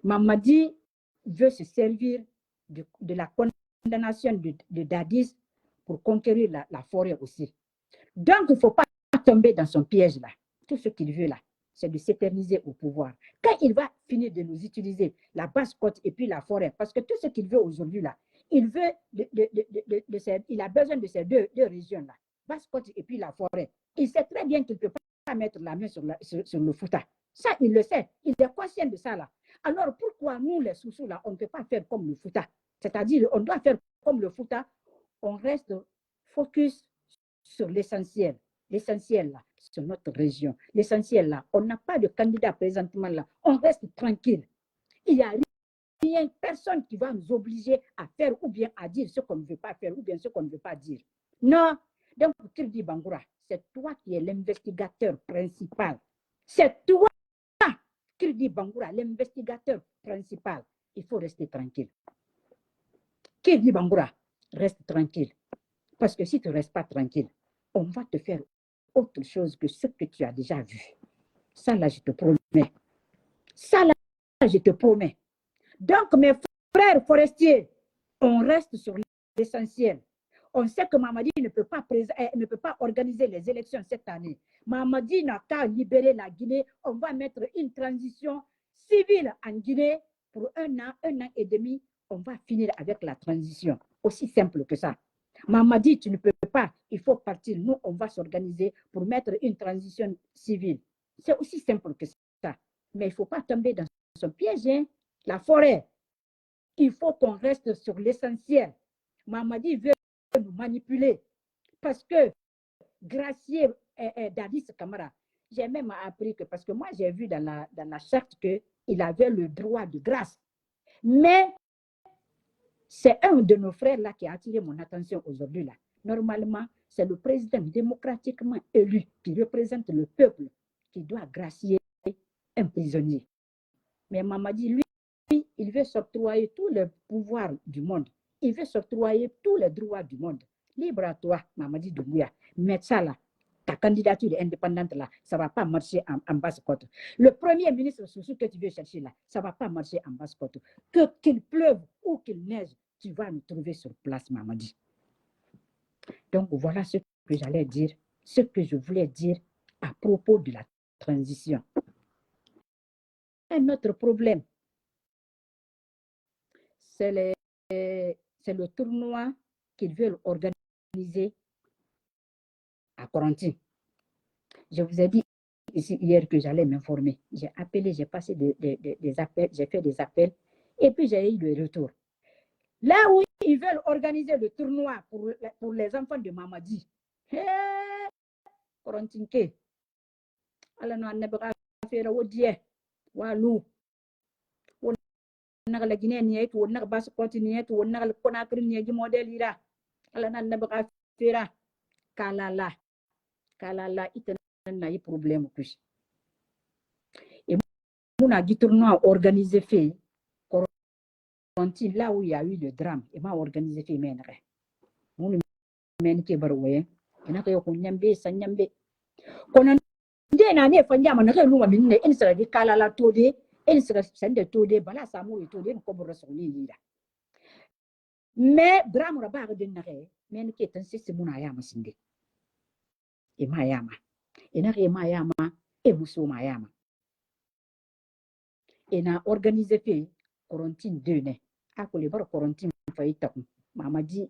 Mamadi veut se servir de la condamnation de Dadis pour conquérir la forêt aussi. Donc, il ne faut pas tomber dans son piège là. Tout ce qu'il veut là, c'est de s'éterniser au pouvoir. Quand il va finir de nous utiliser la Basse-Côte et puis la forêt, parce que tout ce qu'il veut aujourd'hui là, il a besoin de ces deux régions là, Basse-Côte et puis la forêt. Il sait très bien qu'il ne peut pas mettre la main sur le Fouta. Ça, il le sait. Il est conscient de ça là. Alors, pourquoi nous, les Soussous là, on ne peut pas faire comme le Fouta? C'est-à-dire, on doit faire comme le Fouta. On reste focus sur l'essentiel. L'essentiel là, sur notre région. L'essentiel là, on n'a pas de candidat présentement là. On reste tranquille. Il n'y a rien, personne qui va nous obliger à faire ou bien à dire ce qu'on ne veut pas faire ou bien ce qu'on ne veut pas dire. Non. Donc, Kirdi Bangoura, c'est toi qui es l'investigateur principal. C'est toi, Kirdi Bangoura, l'investigateur principal. Il faut rester tranquille. Kirdi Bangoura, reste tranquille. Parce que si tu ne restes pas tranquille, on va te faire autre chose que ce que tu as déjà vu. Ça là, je te promets. Ça là, je te promets. Donc, mes frères forestiers, on reste sur l'essentiel. On sait que Mamadi ne peut pas organiser les élections cette année. Mamadi n'a qu'à libérer la Guinée. On va mettre une transition civile en Guinée pour un an et demi. On va finir avec la transition. Aussi simple que ça. Mamadi, tu ne peux pas. Il faut partir. Nous, on va s'organiser pour mettre une transition civile. C'est aussi simple que ça. Mais il ne faut pas tomber dans son piège. Hein? La forêt. Il faut qu'on reste sur l'essentiel. Mamadi veut nous manipuler parce que Gracier Dadis Camara, j'ai même appris que, parce que moi j'ai vu dans la charte qu'il avait le droit de grâce. Mais c'est un de nos frères là qui a attiré mon attention aujourd'hui là. Normalement, c'est le président démocratiquement élu qui représente le peuple qui doit gracier un prisonnier. Mais Mamadi, lui, il veut s'octroyer tous les pouvoirs du monde. Il veut s'octroyer tous les droits du monde. Libre à toi, Mamadi Doumbouya. Mais ça là, ta candidature indépendante là, ça ne va pas marcher en Basse-Côte. Le premier ministre Soussou que tu veux chercher là, ça ne va pas marcher en Basse-Côte. Qu'il pleuve ou qu'il neige, tu vas nous trouver sur place, Mamadi. Donc voilà ce que j'allais dire, ce que je voulais dire à propos de la transition. Un autre problème, c'est le tournoi qu'ils veulent organiser à Corentin. Je vous ai dit ici hier que j'allais m'informer. J'ai appelé, j'ai passé des appels, j'ai fait des appels et puis j'ai eu le retour. Là où ils veulent organiser le tournoi pour les enfants de Mamadi. Corentin ke. Alors nous avons fait le Walou. On a la Guinée niette, on a la Basse-Côte niette, on a le Conakry niette modèle ira. Alors nous avons fait Kalala, il y a un problème. Et on a dit tournoi organisé fait. Là où il y a eu le drame, il m'a organisé fait mène. On mène qui baroué. On a fait un nyambé, ça nyambé. Qu'on a dit un année, il y a un nous mine, il sera dit Kalala Todé, il sera sendé Todé, bala Samu et Todé, comme Rosoli. Mais drame rabat de Nare, mène qui est un système Munayama Sindé. Et Mayama. Et Nare Mayama, et Moussou Mayama. Et n'a organisé fait Corentin 2 ne. A ko le bar Corentin faita Mamadi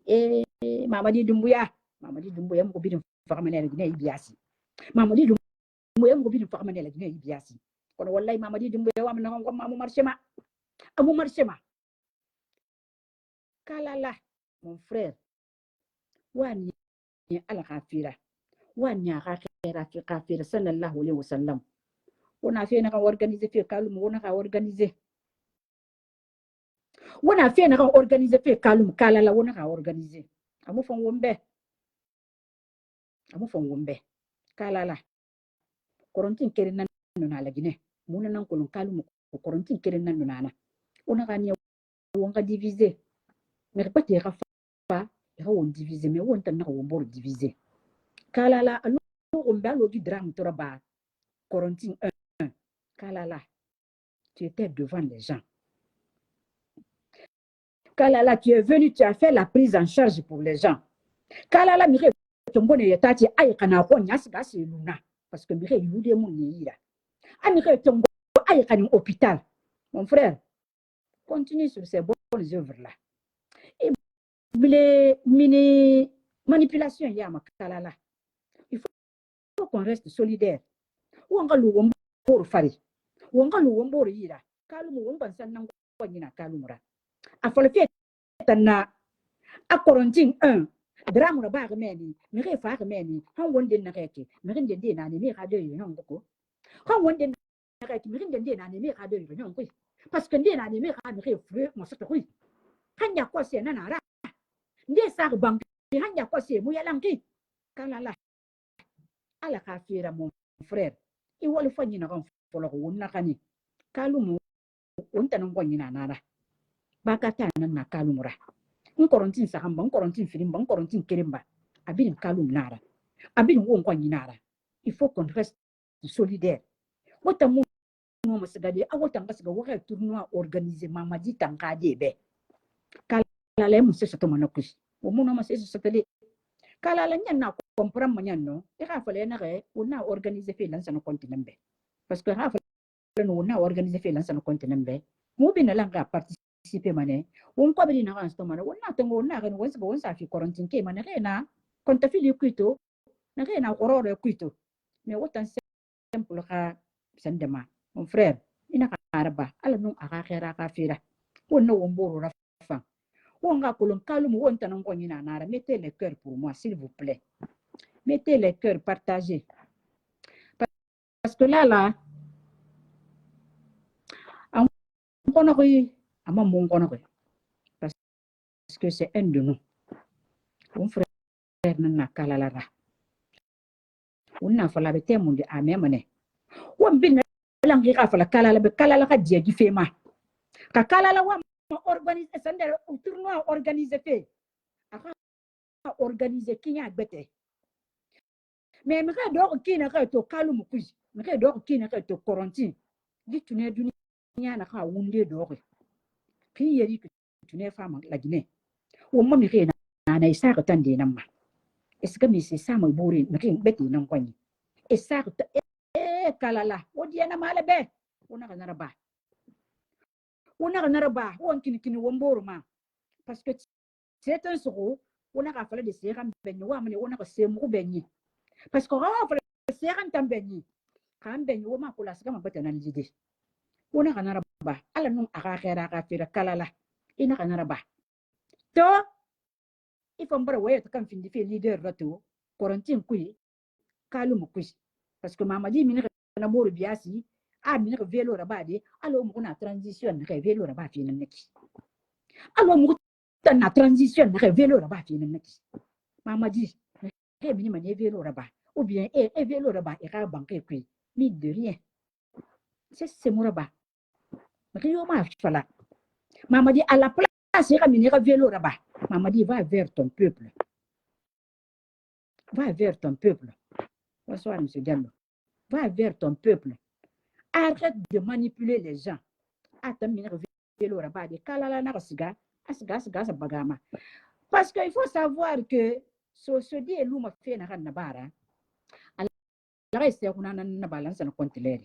Mamadi Doumbouya mo bi farmanel Guinée Ibiasi. Mamadi Doumbouya mo bi farmanel Guinée Ibiasi. Kono wallahi Mamadi Doumbouya wa na ngom amu marchema. Kalala mon frère. Wani ala khafira. Wani khafira sallallahu alayhi wa sallam. On a fait une organisation, on a organisé. On a fait organiser fait kalum kalala on a organisé amu fon wombe kalala korontin keren nan na la Guinée muna nan kolon kalum korontin keren nan na on a gagné on a divisé mais pas te rafa on divisé mais on tan na on bor divisé kalala alo on ba lo du drame toraba korontin 1 kalala tu étais devant les gens. Kalala, tu es venu, tu as fait la prise en charge pour les gens. Kalala, mire, tombone yetati ay kana ko nyas gasi luna parce que mire yude mon yira. Amire tombo ay kana hôpital. Mon frère, continue sur ces bonnes œuvres là. Et les mini manipulations ya ma kalala. Il faut qu'on reste solidaire. Ou on va le pour fari. Ou on va le wombor yira. Kalumu womban sanang ko nyina kalumura. A fa le fait na a korontin 1 drame na ba meni mi re fa meni han wonde na reke mi rinde de na ni mi ra de yo ngoko han wonde na reke mi rinde de na ni mi ra de yo ngoko parce que de na ni mi ra mi re fru mo sa to hui han ya ko se na na ra de sa bang han ya ko se mu ya lanki kala la ala ka fira mon frère i wol fanyi na ron folo wonna kani kalumu on tan ngoni na nara bakata na kalumura korontin sakamba korontin filimba korontin keremba abin kalum nara abin won kwani nara il faut qu'on reste solidaire wota mo mo sagade awota ngasiga waka tournoi organisé mamadi tankade be kala le musse sato manokush o mo no masse satale kala la nyanna comprendre manyanno e ka fale na re on a organisé fait lancer no continent be parce que ha fale no on a organisé fait lancer no continent be mo bin la nga participer mané on ko bari na kan sto mané on na tango na kan won sa won sa fi quarantine ke mané rena kon ta fi li kuito na rena kororo kuito mais autant simple ka sandema mon frère ina ka araba ala no aka khera ka fira on no womboro rafa on ga kolon kalum won tan ko nyina nara mettez les cœurs pour moi s'il vous plaît mettez les cœurs partagez parce que là on connaît ama mon connaît parce que c'est un de nous mon frère nana kalalara on na fala bete mon de amemane on bin langi ka fala kalala be kalala ka dieji fema ka kalala wa organiser sande tournoi organiser fait aka organiser kinya bete mais me ka do kina ka to kalum kuji me ka do kina ka to quarantine di tune dunia na ka wunde do ko pi yeri tune fama la Guinée o mo mi ke na isa ka tande nan ma est-ce que mi c'est ça mo buri me ke beti nan kwani isa ka kalala o di na mala be ona ka naraba on kini womboro ma parce que c'est un soro on a fallu de seram benni wa mane on a semu benni parce que on fa seram tam benni kan benni wo ma kula saka ma bata nan jide on a naraba ala nun aka khera ka fira kalala ina ka naraba to il faut mbara waye to kan findi fe leader rato quarantine kui kalum kui parce que mamadi mi na moro biasi a mi na velo rabade alo mo na transition na velo rabade nan neki alo mo na transition na velo rabade nan neki mamadi ke mi mane velo rabade ou bien e velo rabade e ka banque kui mi de rien c'est mo rabade rio ma fala mamadi à la place e ka mi na velo rabade mamadi va vers ton peuple bonsoir monsieur Diallo va vers ton peuple. Arrête de manipuler les gens. Parce qu'il faut savoir que ce dit est l'homme fait na nabara. Alors c'est qu'on a na balance na compte l'air.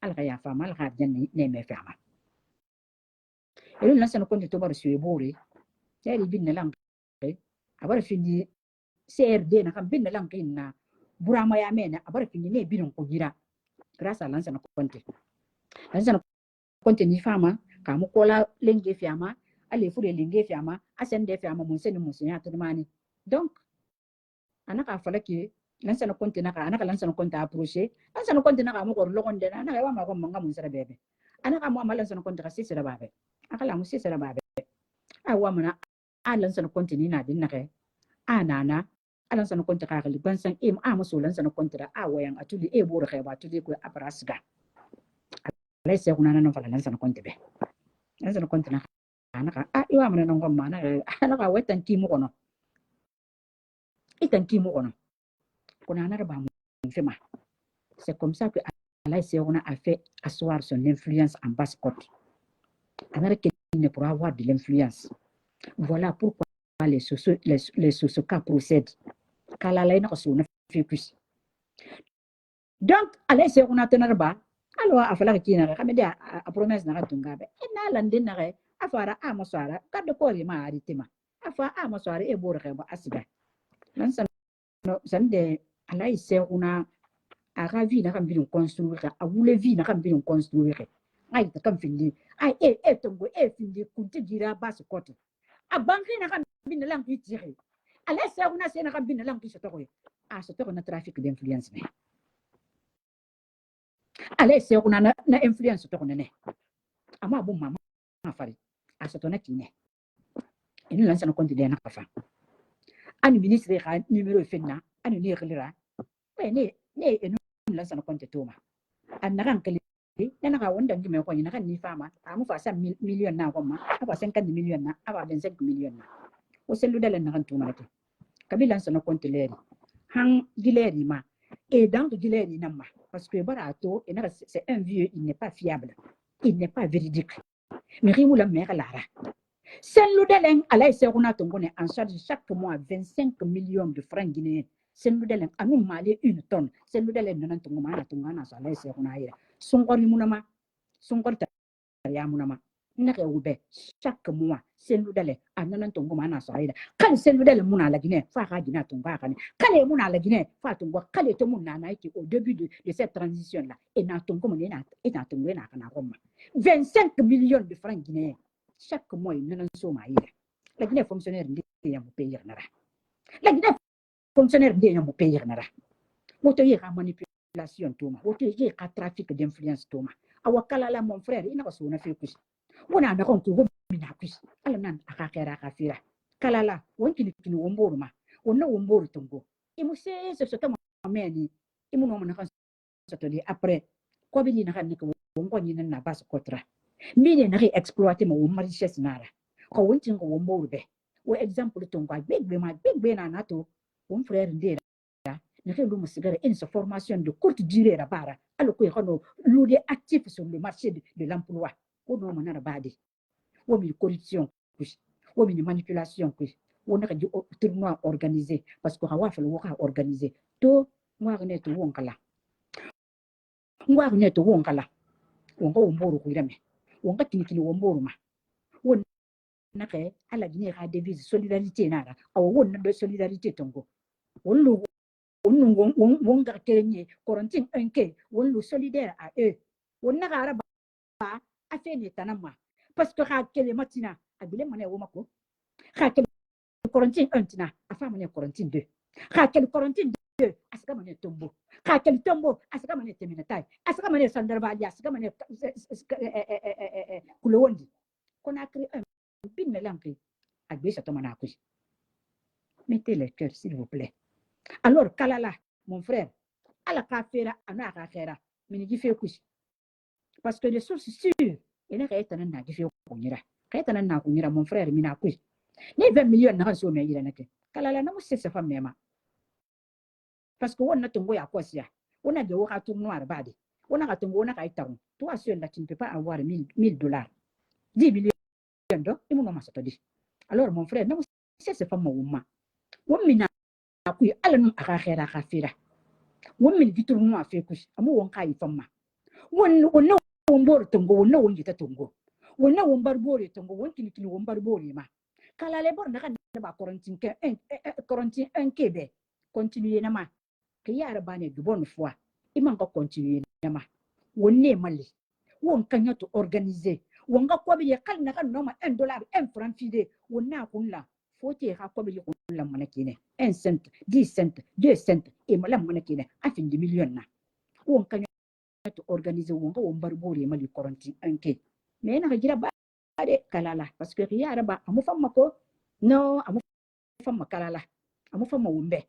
Alors il y a femme al bien ne me ferma. Et le lance na compte to bar sur bourré. C'est il bin lang. Avoir fini CRD na kan bin lang na burama ya mena avoir fini ne bin ko gira. Grâce à l'ancien compte ni fama kamu kola lenge fiama ale fure lenge fiama asende fiama monseni monsinya tedmani donc anaka fala ki l'ancien compte na ka anaka l'ancien compte approcher l'ancien compte na ka mo ko lokonde na na wa ma ko manga monsera bebe anaka mo ama l'ancien compte ka sisera babe akala mo sisera babe Awamana, Alan San Continina, Dinare, Anana, Alan San Contra, Bansan, Amasolan San Contra, Awang, Atuli, Eboreva, to the Abrasga. Let's say one of Alan Conte. As a continent, you are an uncle man, I know wet and Timono. It and Timono. Conana Bam, Fema. C'est comme ça que on a fait asseoir son influence en Basse-Côte. Américaine ne pourra avoir de l'influence. Voilà pourquoi les Sosoka procèdent. Kalala n'a pas fait plus. Donc, Alessia on a tenu bas. Alors, à falloir qu'il y ait une promesse de Ratungabe. Et n'a l'andinare, à faire à Mosara, car de quoi il m'a arrêté. À faire à Mosara et Bourreba Asiga. Sande, Alessia on a ravi n'a pas bien construire, a voulu vie n'a pas bien construire. Aïe, comme fini. Aïe, et tombe, et fini, compte dira basse côte. A banquer n'a pas bien langue tirée. Alessia on a c'est n'a pas bien langue qui se trouve. Ah, ce tour un trafic d'influence. Allez, c'est on a influence sur ton nez. À moi, bon, maman, ma fille, à ce ton nez. Et nous lançons compte de l'enfant. Un ministre numéro fena, un numéro. Mais, et nous lançons compte de Thomas. Un naran n'a pas wonder me when you ni fama. I'm for some million now, about 50 million, about 25 million. Au celle de l'enfant tout mal. Kabila lançons compte de l'air. Hang Gileri ma. Et dans le Gileri nama. Parce que Barato, c'est un vieux, il n'est pas fiable. Il n'est pas véridique. Mais Rimou la mère Lara. Saint-Loudelen, à l'aise, on a en charge chaque mois 25 millions de francs guinéens. Saint-Loudelen, à nous malé 1 tonne. Saint-Loudelen, non, Tongana, à l'aise, on a son corps, son corps, chaque mois, Saint-Loudelen, à Nanantongomana, quand Saint-Loudelen, mon à la Guinée, Faragina, Tongakane, quand les mouns à la Guinée, Fatongwa, quand les Tomuna au début de cette transition-là, et Natongomana, et Natongona, 25 millions de francs guinéens. Chaque mois, il n'en sont pas. La Guinée fonctionnaire dit mon pays. La Guinée fonctionnaire dit mon pays. Vous avez la manipulation, Thomas. Vous avez le trafic d'influence, Thomas. Awakala, mon frère, il n'a pas son affaire. On a un compte où on a plus. Alaman, Akakera, Kafira. Kalala, on qui nous omborma. On a ombor tongo. Et vous savez, ce que mon mère et mon homme n'a après. Quoi, il n'a n'a pas ce contrat. Mine n'a exploité mon richesse nara. Quand on tient qu'on morbe. Ou exemple, ton big ben anato. Un frère d'Era. N'a fait une formation de courte durée à Bara. Alors que l'on est actif sur le marché de l'emploi. On a un badi. On a une corruption. On a une manipulation. On a du tournoi organisé. Parce qu'on a fait le work organisé. Tout, moi, on est au Wonkala. Moi, on est au Wonkala. On va au Moro. On va kiniki Womborma. On n'a à la Guinée à devise solidarité nara. On de solidarité tongo. On a gagné, quarantine un quai, on le solidaire à eux. On n'a pas à faire des tanama. Parce que Raquel Matina, à Bilé Mané Womako. Raquel quarantine un tina, à femme quarantine 2. Raquel quarantine 2, à ce qu'à tombeau. Raquel tombeau, à ce qu'à terminatai. À ce qu'à Sandarbadia, à ce qu'à Koulondi. Qu'on a créé un bin mélange à Béchatomanakus. Mettez le cœur, s'il vous plaît. Alors, Kalala, mon frère, à la caféra, à la caféra, mais il fait couche. Parce que les sources sûres, il n'y a rien qui fait couche. Rien mon frère, il n'a couche. Ni 20 millions de rançons, mais il en a que. Kalala, non, c'est sa femme, même. Parce qu'on a tombé à quoi ça? On a de haut à tournoir à badi. On a tombé, on a été. Toi, seul, là, tu ne peux pas avoir $1000. 10 millions d'euros, et mon maman s'est dit. Alors, mon frère, non, c'est sa femme, maman. Woman, aku ala num akakera kafira women vitur mu afekus amu won kai famma won wombor tongo won won gita tongo won wombar bori tongo won kini wombar bori ma kala le bor naka ba quarantine un kebe continuer na ma ke yara bane du bonne foi iman ko continuer na ma won ne mali won kanya to organiser won ga ko bi kal naka no ma $1 1 franc fide won na kunla faut ha ko bi la manakine 1 cent 10 cents 2 cents et la manakine a fin de millions na won kanya to organiser won ga won barbori mali quarantine un ke mais na gira ba ade kalala parce que riya araba amu famma ko no amu famma kalala amu famma wumbe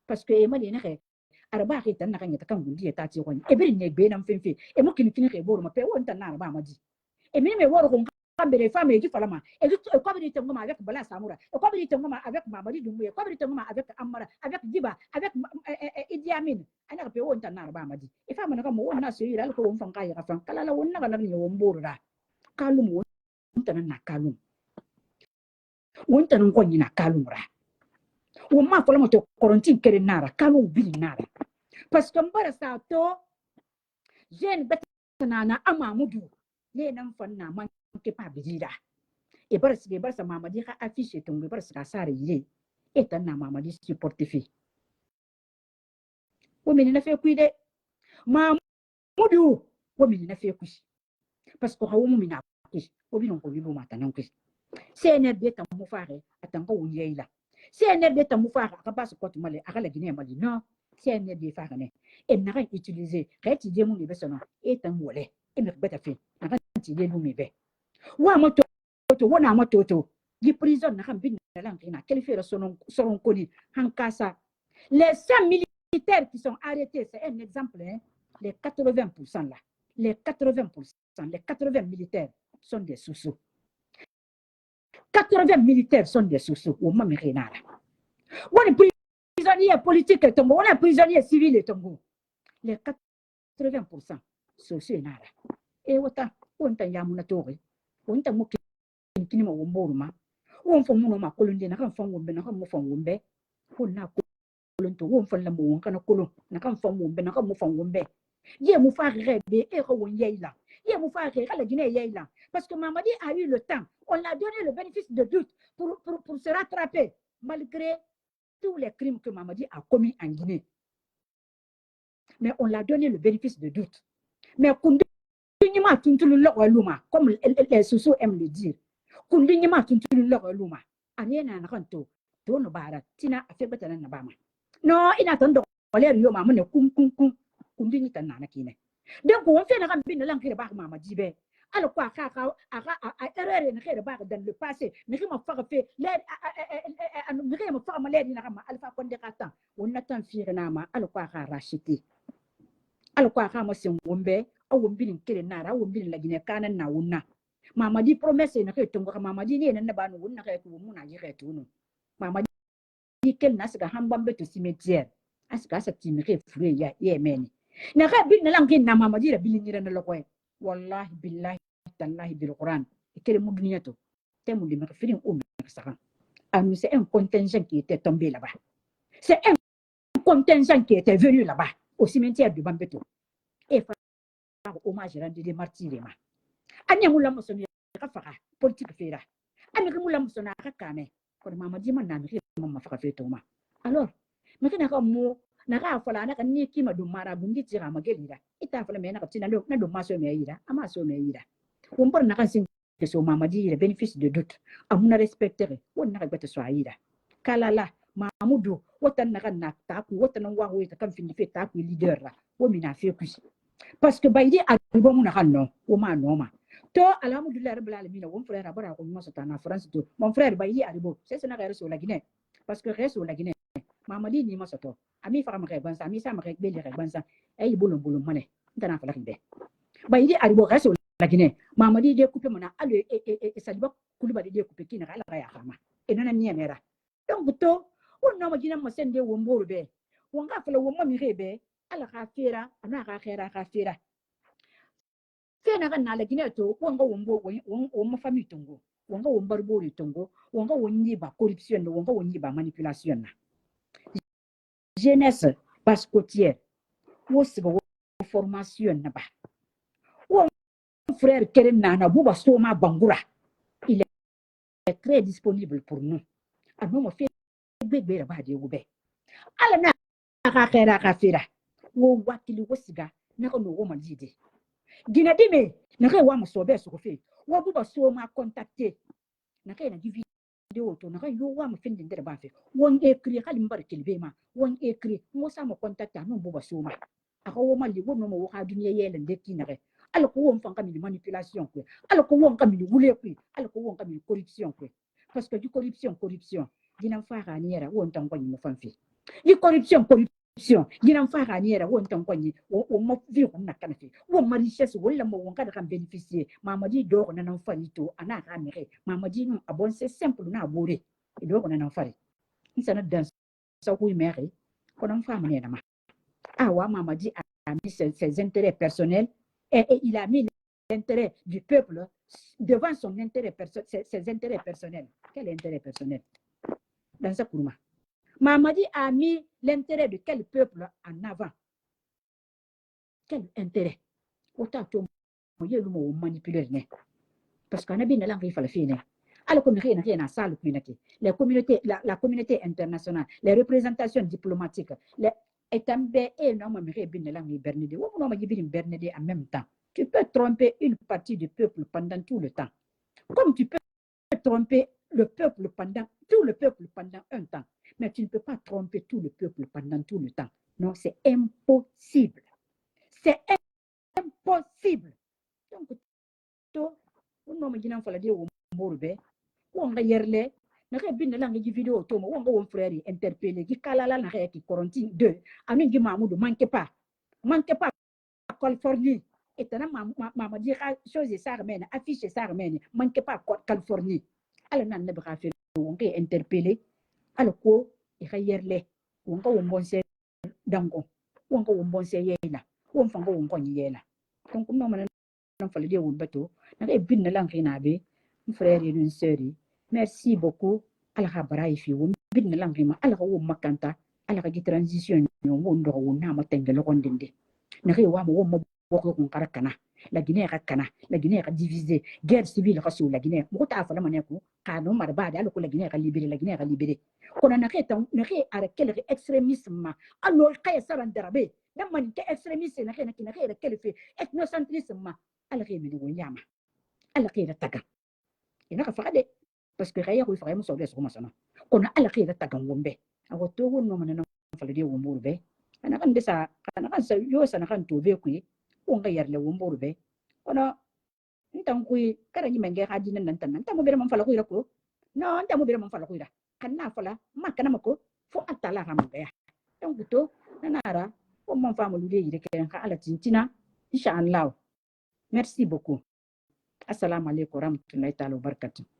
parce que ma dina ke araba ke tan nakanya ta kan gundi ta ti woni e beri ne gbe na mfemfe e mo kini ke boro ma pe won tan na araba ma di e mi me woro ko kambere femme e ki falama e ko beri tango ma avec bala samura e ko beri tango ma avec mamadi dumbu e ko beri tango ma avec amara avec diba avec idi amin ana pe won tan na araba ma di e femme na ka mo won na so yira ko won fan ka ya fan kalala won na kana ni won boro da kalum won tan na kalum won tan ko ni na kalum ra won ma fala mo to korontin kere nara kalum bi nara parce que mbara sa to jeune betana amamudu le nan fanna man ke pa bidida e bar sa mamadi ka affiche to bar sa sare yi e tan na mamadi supporter fi wo mini na fe kuide mamudu wo mini na fe kushi parce que hawo mini na kushi wo bi non ko bibu mata nan kushi CNR de tam mu fare atan ko wonye ila CNR de tam mu fare ka ba su ko tumale aka la gine mali non CNR de fare ne e na kan utiliser reti de mu ni be sono e tan wole e me beta fi na kan ti de lu mi be wa mo to wona mo to di prison na kan bin na lan kina quel faire son koni hankasa les 100 militaires qui sont arrêtés c'est un exemple hein? Les 80% là les 80 militaires sont des sous-sous 80 militaires sont des sous-sous au moment renara on est prisonnier politique et tongo on est prisonnier civil et tongo les 80% sous-sous nara et wota on ta yamuna tori on ta mo kini mo womboruma won fo muno ma kolonde na kan fo wombe na kan mo fo wombe ko na kolonto won fo la mo won kan kolon na kan fo wombe na kan mo fo wombe ye mo fa rebe e ko won yeila ye mo fa re la Guinée yeila parce que Mamadi a eu le temps on l'a donné le bénéfice de doute pour se rattraper malgré tous les crimes que Mamadi a commis en Guinée mais on l'a donné le bénéfice de doute mais comme les sous aiment le dire kundi ma tuntun lo luma anena na kanto to no bara tina afi betana na bama no ina tan do wale riyo ma mun kundi ni tan na kine donc on fait na kan bin lan kire ba ma jibe al kwa ka a erreur na kire ba dans le passé mais qui m'a fait l'aide an ngire ma fa ma l'aide na ma alfa konde ka tan on na tan fire na ma al kwa ka rachiter al kwa ka ma sin wombe a wombin kire na ra wombin la gine kanan na wonna Mamadi promesse na ke tongo Mamadi ni na ba no wonna ke ko mu na je ke tuno Mamadi kel na sika hambambe to cimetière aska sa timire fure ya yemeni na ka bin na langin na Mamadi ra bilin ni na lokwe wallahi billahi tallahi bil Quran kele mu dunia to te mu de me firin o me saka anu c'est un contingent qui était tombé là-bas c'est un contingent qui était venu là-bas au cimetière de Bambeto et faire hommage rendu des martyrs ma anya mula musoni ka faka politique fera ami ka mula musona ka kame ko Mamadi man na mi ma faka feto ma alors me kana ka mo na ka fala na kan ni kima do mara bundi tira magelira ita fala me na ka tina na do maso me yira ama so me yira on por na kan sin que so Mamadi le bénéfice de doute amuna respecter on na ka beta so ayira kala la Mamudu wotan na kan na ta ku wotan wa wo ta kan fini fe ta ku leader la wo mi na fe ku parce que baydi aribo muna kan no wo ma no ma to alhamdulillah rabbil alamin mon frère abara ko mo sota na France to mon frère baydi aribo c'est na ga reso la Guinée parce que reso la Guinée Mamadi ni mo soto ami fa ma ban sa ami sa ma be le ban sa ay bolon mané ndana fa la be baydi aribo reso la Guinée Mamadi de couper mona ale e saliba kulubali de couper kina ala ga ya xama e nana ni mera donc to on no ma gina mo sende wo mboro be won ga fa la wo mo mi rebe ala ka fera ana ka khera ka fera fena kan na la Guinée to wonga wombo won famille tongo wonga won barbori tongo wonga wonni ba corruption wonga wonni ba manipulation na jeunesse basse côtière wo sigo formation na ba won frère Keren na buba soma bangura il est très disponible pour nous anu mo fe gbegbe ba de wo be ala na ka khera ka fera wo wakili wo siga na ko no wo ma dide Guinée dime na kai wa maso be so ko fe wa buba so ma contacter na kai na di video to na kai yo wa ma fin din ba fe won écrit kali mbar kilbe ma won écrit mo sa ma contacter no buba so ma aka wo ma li wo no mo ka duniya yelen de ki na kai alors ko won fan kam manipulation ko alors ko won kam wule ko alors ko won kam corruption ko parce que du corruption dina fara niera won tan ko mo fan fi di corruption dina fara niera won tan ko ni o mo fi ko na kana fi won ma richesse wala mo won kada kan bénéficier mamadi do ko nan fani to ana ka mere mamadi no abon c'est simple na bouré e do ko nan fari insana dans sa ko mere ko nan fama ne na ma wa mamadi a mis ses intérêts personnels et il a mis l'intérêt du peuple devant son intérêt ses intérêts personnels. Quel intérêt personnel? Dans ça pour moi. Mamadi a mis l'intérêt de quel peuple en avant? Quel intérêt? Autant que moi, manipuler. Parce qu'on a bien la il fallait alors qu'on rien à ça, la communauté internationale, les représentations diplomatiques, les étambe énormément en même temps. Tu peux tromper une partie du peuple pendant tout le temps. Comme tu peux tromper le peuple pendant un temps. Mais tu ne peux pas tromper tout le peuple pendant tout le temps. Non, c'est impossible. C'est impossible. Donc, naka bin la ngi vidéo to mo wonga won frère interpellé ki kala la naka ki quarantine 2 amin gi mamoudou manque pas Californie et tana mama di chose ça remène affiche ça remène manque pas Californie ala nan nabi khafir wonga interpellé ala ko e khayerle wonga won bonse dango wonga won bonse yela won fanga won ko yela donc no man nan fale di won bato naka bin la ngi nabe frère et une sœur. Merci beaucoup. Ala barayi fi won bin na langrima ala wo makanta ala ga transition yo wondo wona ma tengelo gondinde na re wa mo mo boko ko karakana la Guinée rakana la Guinée a divisé guerre civile rasul la Guinée mo ta fa la maneku kanu marbade ala ko la Guinée a libéré kono na re ara quel extrémisme allo kay saran darabe na man ke extrémiste na re quel fait ethnocentrisme ala re mi wo nyama ala ke taga ina ka fa de parce que rien que vraiment sur les romains on a alla khira tagangombe ago to wonno manana falade womburbe ana kan desa kana kan sa yo sana kan to be ku on ga yarle womburbe ona ntan ku kara ni menge haji nan tan ntan mo bere man fala ku ira ko no ntan mo bere man fala ku ira kana fala ma kana mako fo atala rambe ya donc to nanara o mon famo lu de ken ka ala tintina inshallah merci beaucoup assalamu alaikum warahmatullahi ta'ala wabarakatuh